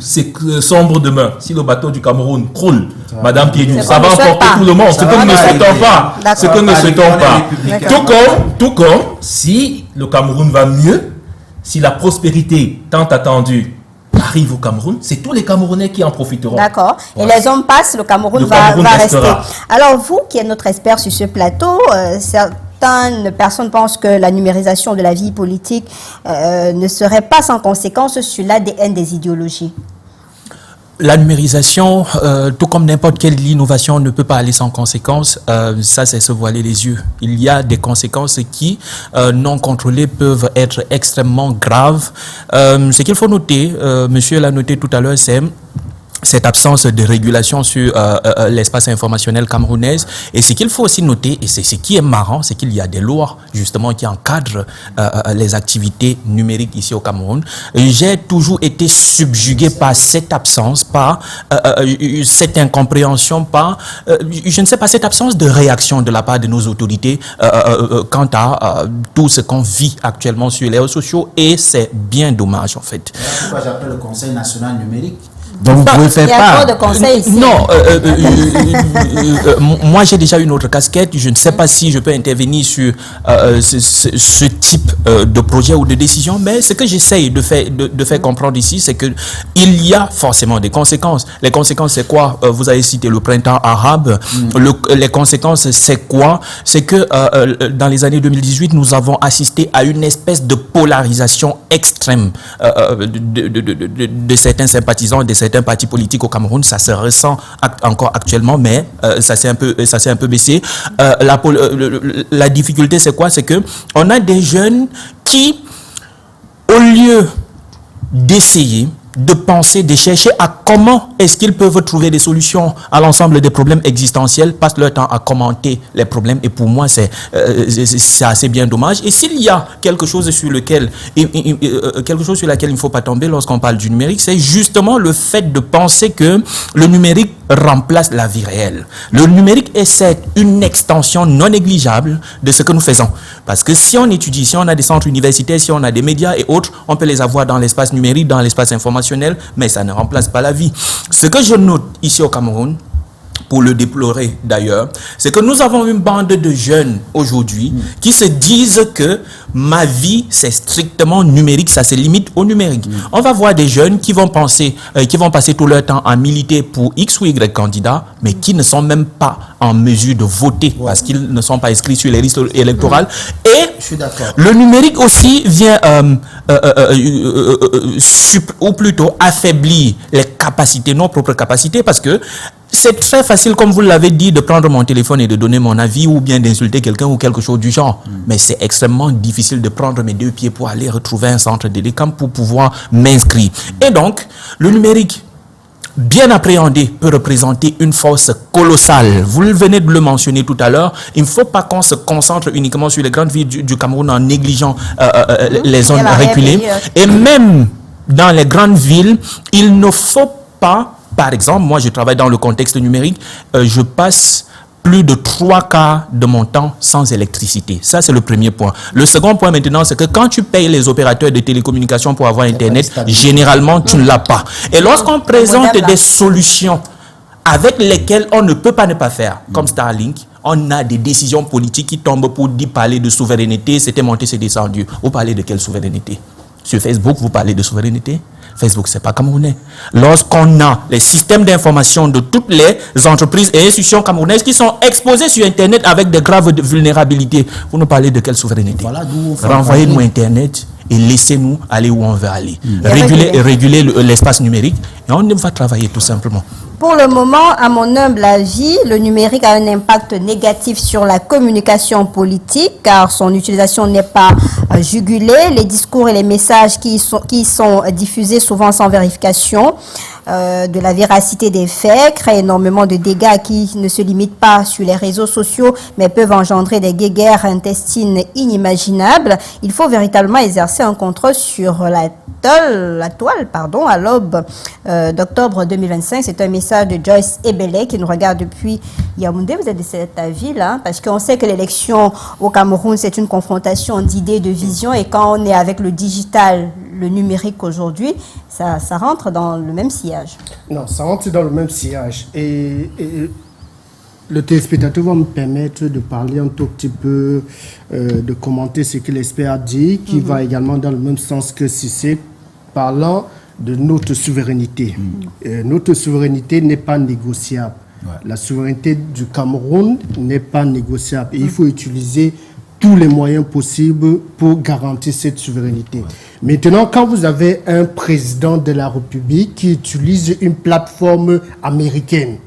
sombre demain, si le bateau du Cameroun croule, Madame Piedou, C'est ça qu'on va ne souhaite emporter pas. tout le monde, ce Ça que va nous ne pas souhaitons arriver. pas. D'accord. Ce que nous ne souhaitons pas. D'accord. Tout comme, si le Cameroun va mieux, si la prospérité tant attendue arrive au Cameroun, c'est tous les Camerounais qui en profiteront. D'accord. Voilà. Et les hommes passent, le Cameroun, Le va Cameroun rester. restera. Alors, vous, qui êtes notre expert sur ce plateau, certaines personnes pensent que la numérisation de la vie politique ne serait pas sans conséquence sur l'ADN des idéologies. La numérisation, tout comme n'importe quelle innovation, ne peut pas aller sans conséquences. Ça, c'est se voiler les yeux. Il y a des conséquences qui, non contrôlées, peuvent être extrêmement graves. Ce qu'il faut noter, monsieur l'a noté tout à l'heure, c'est cette absence de régulation sur l'espace informationnel camerounaise. Et ce qu'il faut aussi noter, et c'est ce qui est marrant, c'est qu'il y a des lois justement qui encadrent les activités numériques ici au Cameroun. J'ai toujours été subjugué par cette absence, par cette incompréhension, par, je ne sais pas, cette absence de réaction de la part de nos autorités quant à tout ce qu'on vit actuellement sur les réseaux sociaux. Et c'est bien dommage en fait. C'est pourquoi j'appelle le Conseil national numérique. Donc vous Bon, pouvez faire il y a part. trop de conseils ici. Non, moi j'ai déjà une autre casquette. Je ne sais pas si je peux intervenir sur ce type de projet ou de décision, mais ce que j'essaye de faire comprendre ici, c'est que il y a forcément des conséquences. Les conséquences, c'est quoi? Vous avez cité le printemps arabe. Les conséquences, c'est quoi? C'est que dans les années 2018, nous avons assisté à une espèce de polarisation extrême de certains sympathisants, de certains partis politiques au Cameroun. Ça se ressent encore actuellement, mais ça s'est un peu baissé. La difficulté, c'est quoi? C'est que on a des jeunes qui, au lieu d'essayer, de penser, de chercher à comment est-ce qu'ils peuvent trouver des solutions à l'ensemble des problèmes existentiels, passent leur temps à commenter les problèmes. Et pour moi, c'est assez bien dommage. Et s'il y a quelque chose sur laquelle il ne faut pas tomber lorsqu'on parle du numérique, c'est justement le fait de penser que le numérique remplace la vie réelle. Le numérique est certes une extension non négligeable de ce que nous faisons. Parce que si on étudie, si on a des centres universitaires, si on a des médias et autres, on peut les avoir dans l'espace numérique, dans l'espace informationnel, mais ça ne remplace pas la vie. Ce que je note ici au Cameroun, pour le déplorer d'ailleurs, c'est que nous avons une bande de jeunes aujourd'hui qui se disent que ma vie c'est strictement numérique, ça se limite au numérique. On va voir des jeunes qui vont passer tout leur temps à militer pour X ou Y candidat, mais qui ne sont même pas en mesure de voter parce qu'ils ne sont pas inscrits sur les listes électorales. Et Je suis d'accord. le numérique aussi vient ou plutôt affaiblir les capacités, nos propres capacités, parce que c'est très facile, comme vous l'avez dit, de prendre mon téléphone et de donner mon avis ou bien d'insulter quelqu'un ou quelque chose du genre. Mais c'est extrêmement difficile de prendre mes deux pieds pour aller retrouver un centre de décamp pour pouvoir m'inscrire. Et donc, le numérique, bien appréhendé, peut représenter une force colossale. Vous venez de le mentionner tout à l'heure. Il ne faut pas qu'on se concentre uniquement sur les grandes villes du Cameroun en négligeant les zones reculées. Et même dans les grandes villes, il ne faut pas, par exemple, moi je travaille dans le contexte numérique, je passe plus de 3/4 de mon temps sans électricité. Ça, c'est le premier point. Le second point maintenant, c'est que quand tu payes les opérateurs de télécommunications pour avoir Internet, généralement, tu ne l'as pas. Et lorsqu'on présente des solutions avec lesquelles on ne peut pas ne pas faire, comme Starlink, on a des décisions politiques qui tombent pour parler de souveraineté. C'était monté, c'est descendu. Vous parlez de quelle souveraineté? Sur Facebook, vous parlez de souveraineté? Facebook, c'est pas camerounais. Lorsqu'on a les systèmes d'information de toutes les entreprises et institutions camerounaises qui sont exposées sur Internet avec des graves vulnérabilités, vous nous parlez de quelle souveraineté? Voilà d'où Renvoyez-nous Internet et laissez-nous aller où on veut aller. Réguler l'espace numérique et on va travailler tout simplement. Pour le moment, à mon humble avis, le numérique a un impact négatif sur la communication politique car son utilisation n'est pas jugulée. Les discours et les messages qui sont diffusés souvent sans vérification de la véracité des faits créent énormément de dégâts qui ne se limitent pas sur les réseaux sociaux mais peuvent engendrer des guerres intestines inimaginables. Il faut véritablement exercer un contrôle sur la toile à l'aube d'octobre 2025. C'est un message message de Joyce Ebele qui nous regarde depuis Yaoundé. Vous êtes de cet avis-là, parce qu'on sait que l'élection au Cameroun, c'est une confrontation d'idées, de visions, et quand on est avec le digital, le numérique aujourd'hui, ça rentre dans le même sillage. Non, ça rentre dans le même sillage. Et le téléspectateur va me permettre de parler un tout petit peu, de commenter ce que l'expert a dit, qui va également dans le même sens que Cissé, parlant de notre souveraineté. Notre souveraineté n'est pas négociable. Ouais. La souveraineté du Cameroun n'est pas négociable. Et il faut utiliser tous les moyens possibles pour garantir cette souveraineté. Ouais. Maintenant, quand vous avez un président de la République qui utilise une plateforme américaine,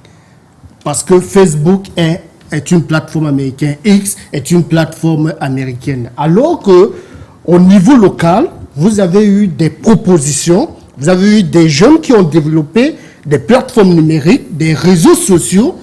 parce que Facebook est une plateforme américaine, X est une plateforme américaine, alors que au niveau local, vous avez eu des propositions, vous avez eu des jeunes qui ont développé des plateformes numériques, des réseaux sociaux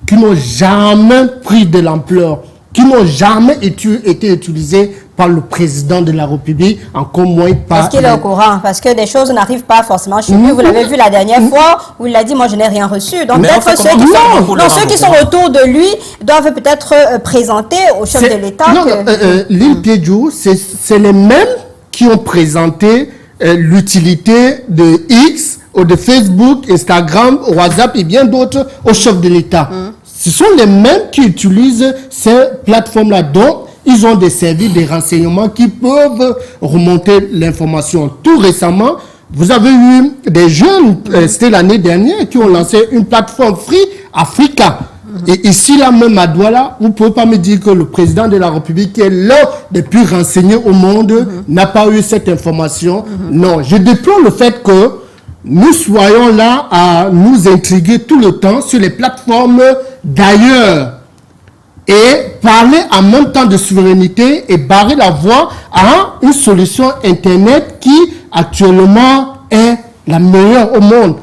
qui n'ont jamais pris de l'ampleur, qui n'ont jamais été utilisés par le président de la République, encore moins par... Est-ce qu'il est au courant? Parce que des choses n'arrivent pas forcément chez lui. Vous l'avez vu la dernière fois où il a dit « moi je n'ai rien reçu ». Donc peut-être ceux qui sont autour de lui doivent peut-être présenter au chef de l'État que... Lil Piedjou, c'est les mêmes qui ont présenté l'utilité de X, ou de Facebook, Instagram, WhatsApp et bien d'autres au chef de l'État. Ce sont les mêmes qui utilisent ces plateformes-là. Donc, ils ont des services, des renseignements qui peuvent remonter l'information. Tout récemment, vous avez eu des jeunes, c'était l'année dernière, qui ont lancé une plateforme Free Africa. Et ici, là même à Douala, vous ne pouvez pas me dire que le président de la République, qui est l'un des plus renseignés au monde, n'a pas eu cette information. Non, je déplore le fait que nous soyons là à nous intriguer tout le temps sur les plateformes d'ailleurs et parler en même temps de souveraineté et barrer la voie à une solution Internet qui actuellement est la meilleure au monde.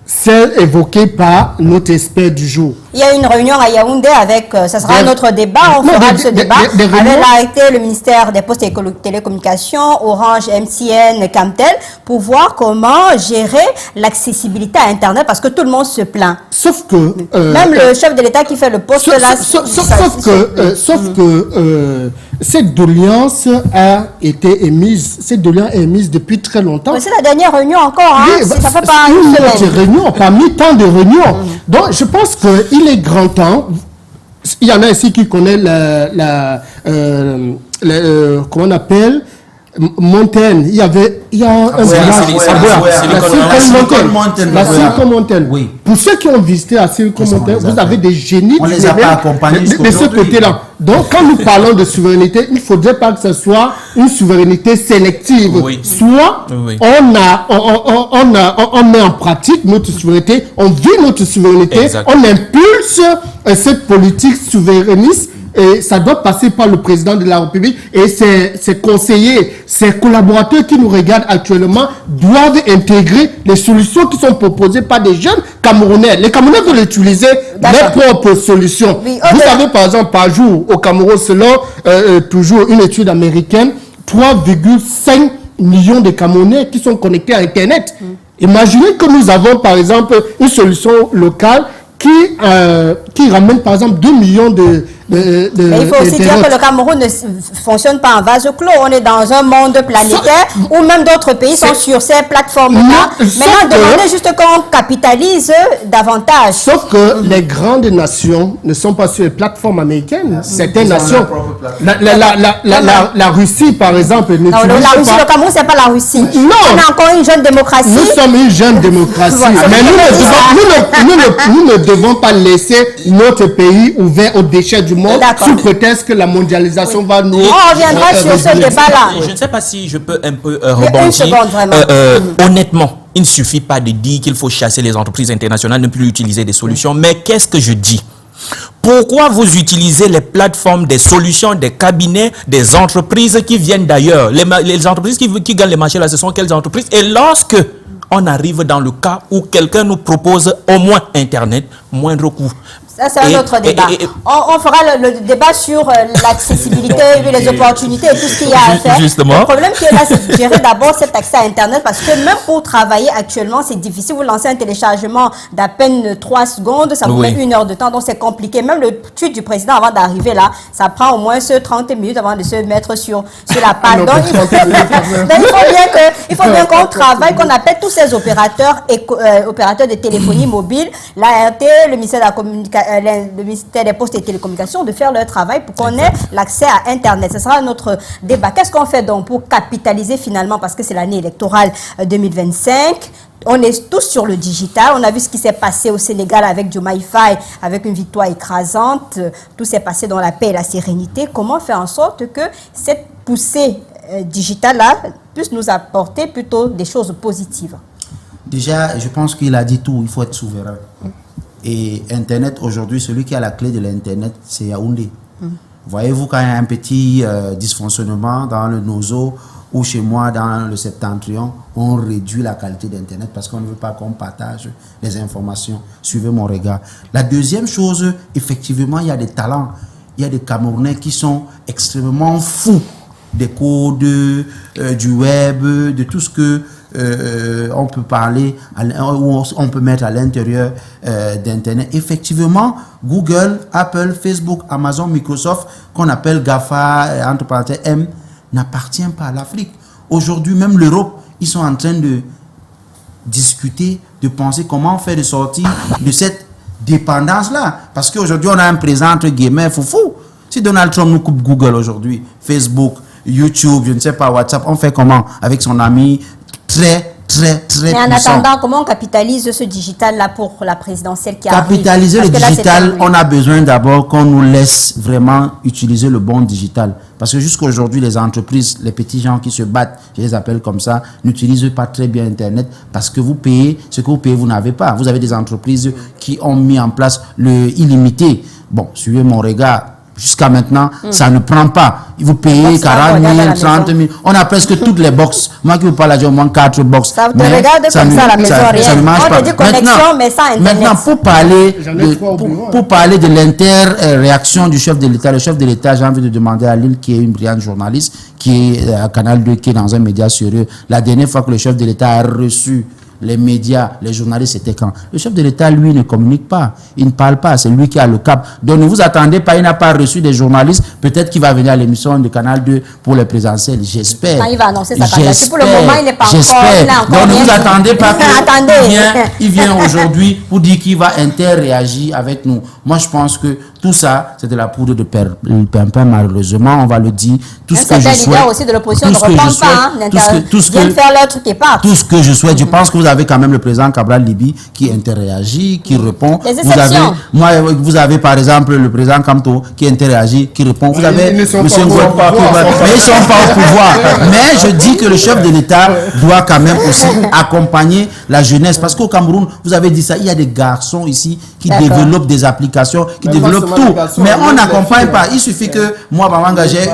Celle évoquée par notre expert du jour. Il y a une réunion à Yaoundé avec, ça sera un autre débat, on fera ce débat, avec l'arrêté, le ministère des Postes et Télécommunications, Orange, MTN, Camtel, pour voir comment gérer l'accessibilité à Internet, parce que tout le monde se plaint. Sauf que... même le chef de l'État qui fait le poste là... Sauf que cette doléance a été émise, depuis très longtemps. C'est la dernière réunion encore, hein? Oui, ça fait pas une semaine. Réunion, parmi tant de réunions. Donc, je pense qu'il est grand temps. Il y en a ici qui connaissent comment on appelle Montaigne. Il y a un la Silicon Mountain. Oui. Pour ceux qui ont visité la Silicon Mountain, vous avez des génies de ce côté-là. Donc, quand nous parlons de souveraineté, il ne faudrait pas que ce soit une souveraineté sélective. Oui. Soit on met en pratique notre souveraineté, on vit notre souveraineté, on impulse cette politique souverainiste. Et ça doit passer par le président de la République et ses conseillers, ses collaborateurs qui nous regardent actuellement doivent intégrer les solutions qui sont proposées par des jeunes Camerounais. Les Camerounais veulent utiliser leurs propres solutions. Oui, vous savez, par exemple, par jour au Cameroun, selon toujours une étude américaine, 3,5 millions de Camerounais qui sont connectés à Internet. Imaginez que nous avons, par exemple, une solution locale qui ramène, par exemple, 2 millions mais il faut aussi dire que le Cameroun ne fonctionne pas en vase clos. On est dans un monde planétaire où même d'autres pays sont sur ces plateformes-là. Maintenant, demandez juste qu'on capitalise davantage. Sauf que les grandes nations ne sont pas sur les plateformes américaines. Certaines nations. La Russie, par exemple, non, la Russie, le Cameroun, c'est pas la Russie. Non. On est encore une jeune démocratie. Nous sommes une jeune démocratie. Mais nous ne devons pas laisser notre pays ouvert aux déchets du monde sous prétexte que la mondialisation va nous... On reviendra sur ce débat-là. Je ne sais pas si je peux un peu rebondir. Une seconde, vraiment. Honnêtement, il ne suffit pas de dire qu'il faut chasser les entreprises internationales, ne plus utiliser des solutions. Mais qu'est-ce que je dis? Pourquoi vous utilisez les plateformes, des solutions, des cabinets, des entreprises qui viennent d'ailleurs? Les entreprises qui gagnent les marchés, là, ce sont quelles entreprises? Et lorsque on arrive dans le cas où quelqu'un nous propose au moins Internet, moindre coût, Ça, c'est un autre débat. On fera le débat sur l'accessibilité, les opportunités et tout ce qu'il y a à faire. Justement. Le problème qui est là, c'est de gérer d'abord cet accès à Internet parce que même pour travailler actuellement, c'est difficile. Vous lancez un téléchargement d'à peine 3 secondes, ça vous met 1 heure de temps, donc c'est compliqué. Même le tweet du président avant d'arriver là, ça prend au moins 30 minutes avant de se mettre sur la page. Donc, il faut bien qu'on travaille, qu'on appelle tous ces opérateurs de téléphonie mobile, l'ART, le ministère de la Communication, le ministère des Postes et Télécommunications, de faire leur travail pour qu'on ait l'accès à Internet. Ce sera notre débat. Qu'est-ce qu'on fait donc pour capitaliser finalement, parce que c'est l'année électorale 2025, on est tous sur le digital. On a vu ce qui s'est passé au Sénégal avec Diomaye Faye, avec une victoire écrasante. Tout s'est passé dans la paix et la sérénité. Comment faire en sorte que cette poussée digitale-là puisse nous apporter plutôt des choses positives? Déjà, je pense qu'il a dit tout. Il faut être souverain. Et Internet, aujourd'hui, celui qui a la clé de l'Internet, c'est Yaoundé. Voyez-vous, quand il y a un petit dysfonctionnement dans le nozo ou chez moi dans le septentrion, on réduit la qualité d'Internet parce qu'on ne veut pas qu'on partage les informations. Suivez mon regard. La deuxième chose, effectivement, il y a des talents. Il y a des Camerounais qui sont extrêmement fous des codes, du web, de tout ce que on peut parler, ou on peut mettre à l'intérieur d'Internet. Effectivement, Google, Apple, Facebook, Amazon, Microsoft, qu'on appelle GAFA, entre parenthèses M, n'appartient pas à l'Afrique. Aujourd'hui, même l'Europe, ils sont en train de discuter, de penser comment faire de sortir de cette dépendance-là. Parce qu'aujourd'hui, on a un président entre guillemets foufou. Si Donald Trump nous coupe Google aujourd'hui, Facebook, YouTube, je ne sais pas, WhatsApp, on fait comment avec son ami très Mais en puissant. attendant, comment on capitalise ce digital-là pour la présidentielle qui arrive? Capitaliser le digital, on a besoin d'abord qu'on nous laisse vraiment utiliser le bon digital. Parce que jusqu'à aujourd'hui, les entreprises, les petits gens qui se battent, je les appelle comme ça, n'utilisent pas très bien Internet parce que vous payez, ce que vous payez, vous n'avez pas. Vous avez des entreprises qui ont mis en place le illimité. Bon, suivez mon regard. Jusqu'à maintenant, ça ne prend pas. Vous payez 40 000, 30 000. On a presque toutes les box. Moi qui vous parle, j'ai au moins 4 box. Ça te regarde comme ça à la maison, rien. Ça ne marche On pas. te dit connexion, mais sans Internet. Maintenant, pour parler de l'inter-réaction du chef de l'État, le chef de l'État, j'ai envie de demander à Lille, qui est une brillante journaliste, qui est à Canal 2, qui est dans un média sérieux. La dernière fois que le chef de l'État a reçu les médias, les journalistes, c'était quand? Le chef de l'État, lui, ne communique pas. Il ne parle pas. C'est lui qui a le cap. Donc, ne vous attendez pas. Il n'a pas reçu des journalistes. Peut-être qu'il va venir à l'émission de Canal 2 pour les présidentielles. J'espère. Quand il va annoncer sa candidature, pour le moment, il n'est pas encore. J'espère. Donc, ne vous attendez pas Attendez. il vient aujourd'hui pour dire qu'il va interréagir avec nous. Moi, je pense que tout ça, c'est de la poudre de pimpin, malheureusement. On va le dire. Tout ce que je souhaite. aussi de l'opposition ne reprend pas. Viennent faire leur truc et partent. Tout ce que je souhaite, je pense que vous avez quand même le président Cabral Libi qui interréagit, qui répond. Vous avez par exemple le président Kamto qui interréagit, qui répond. Vous avez mais ils ne sont pas au pouvoir. Mais je dis que le chef de l'État doit quand même aussi accompagner la jeunesse. Parce qu'au Cameroun, vous avez dit ça, il y a des garçons ici qui développent des applications, qui développent tout. Mais on n'accompagne pas. Il suffit que moi, Bamanga, j'ai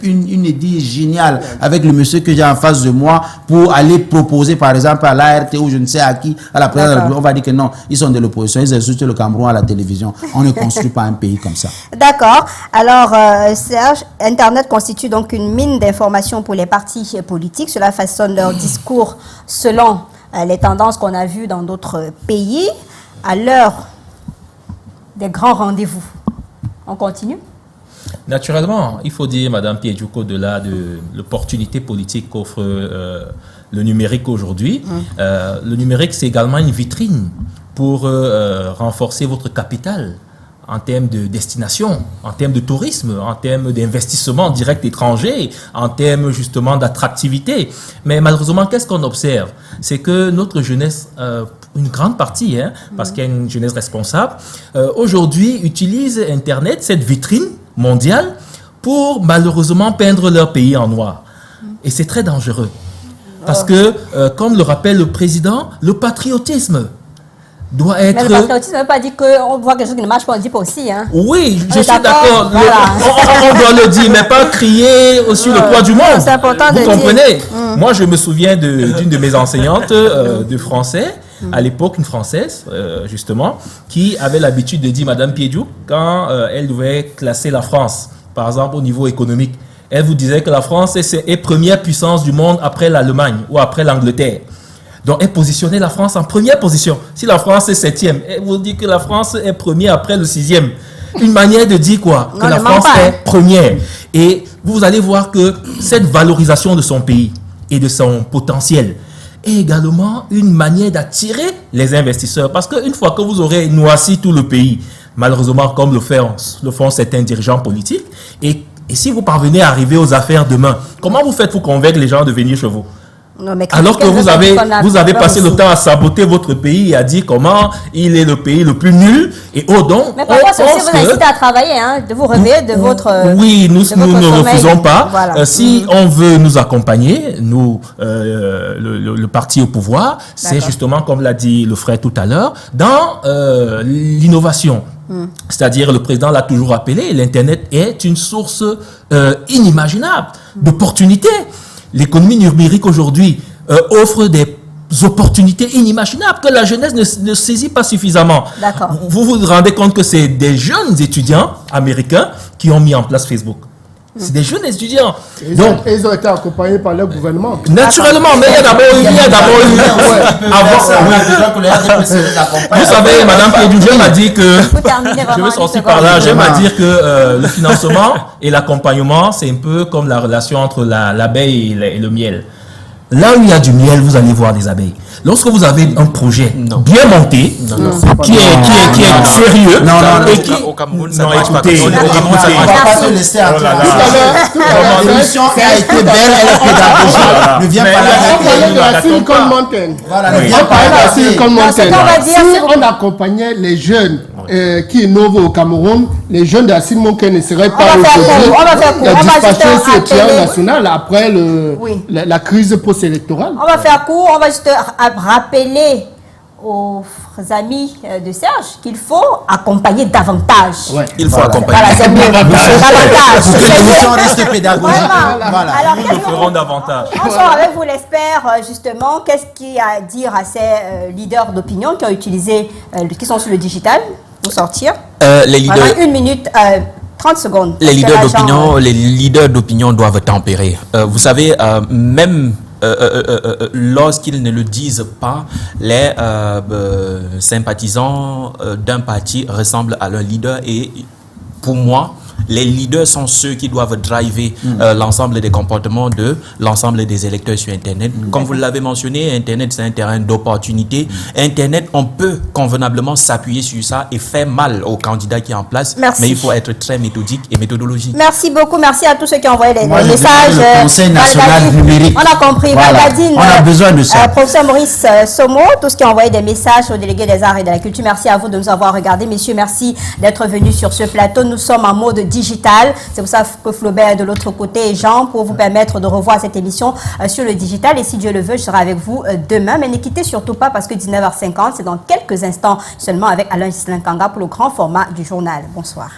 une idée géniale avec le monsieur que j'ai en face de moi pour aller proposer par exemple à l'ART ou je ne sais à qui, à la présidence de la République. On va dire que non, ils sont de l'opposition, ils insultent le Cameroun à la télévision. On ne construit pas un pays comme ça. D'accord. Alors, Serge, Internet constitue donc une mine d'informations pour les partis politiques. Cela façonne leur discours selon les tendances qu'on a vues dans d'autres pays. À l'heure des grands rendez-vous, on continue? Naturellement, il faut dire, Madame Piedjou, qu'au-delà de l'opportunité politique qu'offre le numérique aujourd'hui, le numérique, c'est également une vitrine pour renforcer votre capital en termes de destination, en termes de tourisme, en termes d'investissement direct étranger, en termes justement d'attractivité. Mais malheureusement, qu'est-ce qu'on observe? C'est que notre jeunesse, une grande partie, parce qu'il y a une jeunesse responsable, aujourd'hui utilise Internet, cette vitrine mondiale, pour malheureusement peindre leur pays en noir. Et c'est très dangereux. Parce que, comme le rappelle le président, le patriotisme doit être... Mais le patriotisme ne veut pas dire qu'on voit quelque chose qui ne marche pas, on ne dit pas aussi. Hein. Oui, je suis d'accord. Voilà. On doit le dire, mais pas crier sur le poids du monde. C'est important Vous de comprenez? Moi, je me souviens d'une de mes enseignantes de français À l'époque, une Française, justement, qui avait l'habitude de dire Madame Piediou, quand elle devait classer la France, par exemple au niveau économique, elle vous disait que la France est première puissance du monde après l'Allemagne ou après l'Angleterre. Donc, elle positionnait la France en première position. Si la France est 7e, elle vous dit que la France est première après le 6e. Une manière de dire quoi? Que la France est première. Et vous allez voir que cette valorisation de son pays et de son potentiel est également une manière d'attirer les investisseurs. Parce qu'une fois que vous aurez noirci tout le pays, malheureusement, comme le font certains dirigeants politiques, et si vous parvenez à arriver aux affaires demain, comment vous faites pour convaincre les gens de venir chez vous? Non, mais alors que vous avez passé le temps à saboter votre pays et à dire comment il est le pays le plus nul. Et donc, mais parfois, c'est aussi vous inciter à travailler, hein, de vous réveiller de votre oui, nous ne refusons pas. Voilà. Si on veut nous accompagner, nous, le parti au pouvoir, c'est justement, comme l'a dit le frère tout à l'heure, dans l'innovation. C'est-à-dire, le président l'a toujours appelé, l'Internet est une source inimaginable d'opportunités. L'économie numérique aujourd'hui offre des opportunités inimaginables que la jeunesse ne saisit pas suffisamment. Vous vous rendez compte que c'est des jeunes étudiants américains qui ont mis en place Facebook. C'est des jeunes étudiants. Ils ont été accompagnés par leur gouvernement. Naturellement, mais il y a d'abord vous savez, Madame Piediou, je m'a dit que je veux sortir par là. Je m'a dire que le financement et l'accompagnement, c'est un peu comme la relation entre l'abeille et le miel. Là où il y a du miel, vous allez voir des abeilles. Lorsque vous avez un projet bien monté, qui est sérieux, et qui... Au Cameroun, non, écoutez, on ne va pas se laisser attendre. L'émission a été belle, elle est pédagogique. Ne viens pas là. La Silicon Mountain. Voilà, ne viens pas la Silicon Mountain. Si on accompagnait les jeunes qui innovent au Cameroun, les jeunes de la Silicon Mountain ne seraient pas aujourd'hui dispatchés sur le plan national après la crise post-électorale. On va faire court, on va juste rappeler aux amis de Serge qu'il faut accompagner davantage. Ouais. Il faut accompagner. Voilà, c'est mieux. Davantage. Pour que l'émission reste pédagogique. Voilà. Alors, Nous le ferons davantage. On sort avec vous, l'espère, justement. Qu'est-ce qu'il y a à dire à ces leaders d'opinion qui ont utilisé, qui sont sur le digital pour sortir? Les leaders. Voilà, 1 minute, 30 secondes. Les leaders d'opinion doivent tempérer. Vous savez, même lorsqu'ils ne le disent pas, les sympathisants d'un parti ressemblent à leur leader, et pour moi, les leaders sont ceux qui doivent driver l'ensemble des comportements de l'ensemble des électeurs sur Internet. Comme vous l'avez mentionné, Internet, c'est un terrain d'opportunité. Internet, on peut convenablement s'appuyer sur ça et faire mal aux candidats qui sont en place. Merci. Mais il faut être très méthodique et méthodologique. Merci beaucoup. Merci à tous ceux qui ont envoyé des messages. Le Conseil national numérique. On a compris. Voilà. Valgadine, on a besoin de ça. Professeur Maurice Somo, tous qui ont envoyé des messages aux délégués des arts et de la culture. Merci à vous de nous avoir regardés. Messieurs, merci d'être venus sur ce plateau. Nous sommes en mode digital. C'est pour ça que Flaubert est de l'autre côté et Jean pour vous permettre de revoir cette émission sur le digital. Et si Dieu le veut, je serai avec vous demain. Mais ne quittez surtout pas parce que 19h50, c'est dans quelques instants seulement avec Alain Gislain Kanga pour le grand format du journal. Bonsoir.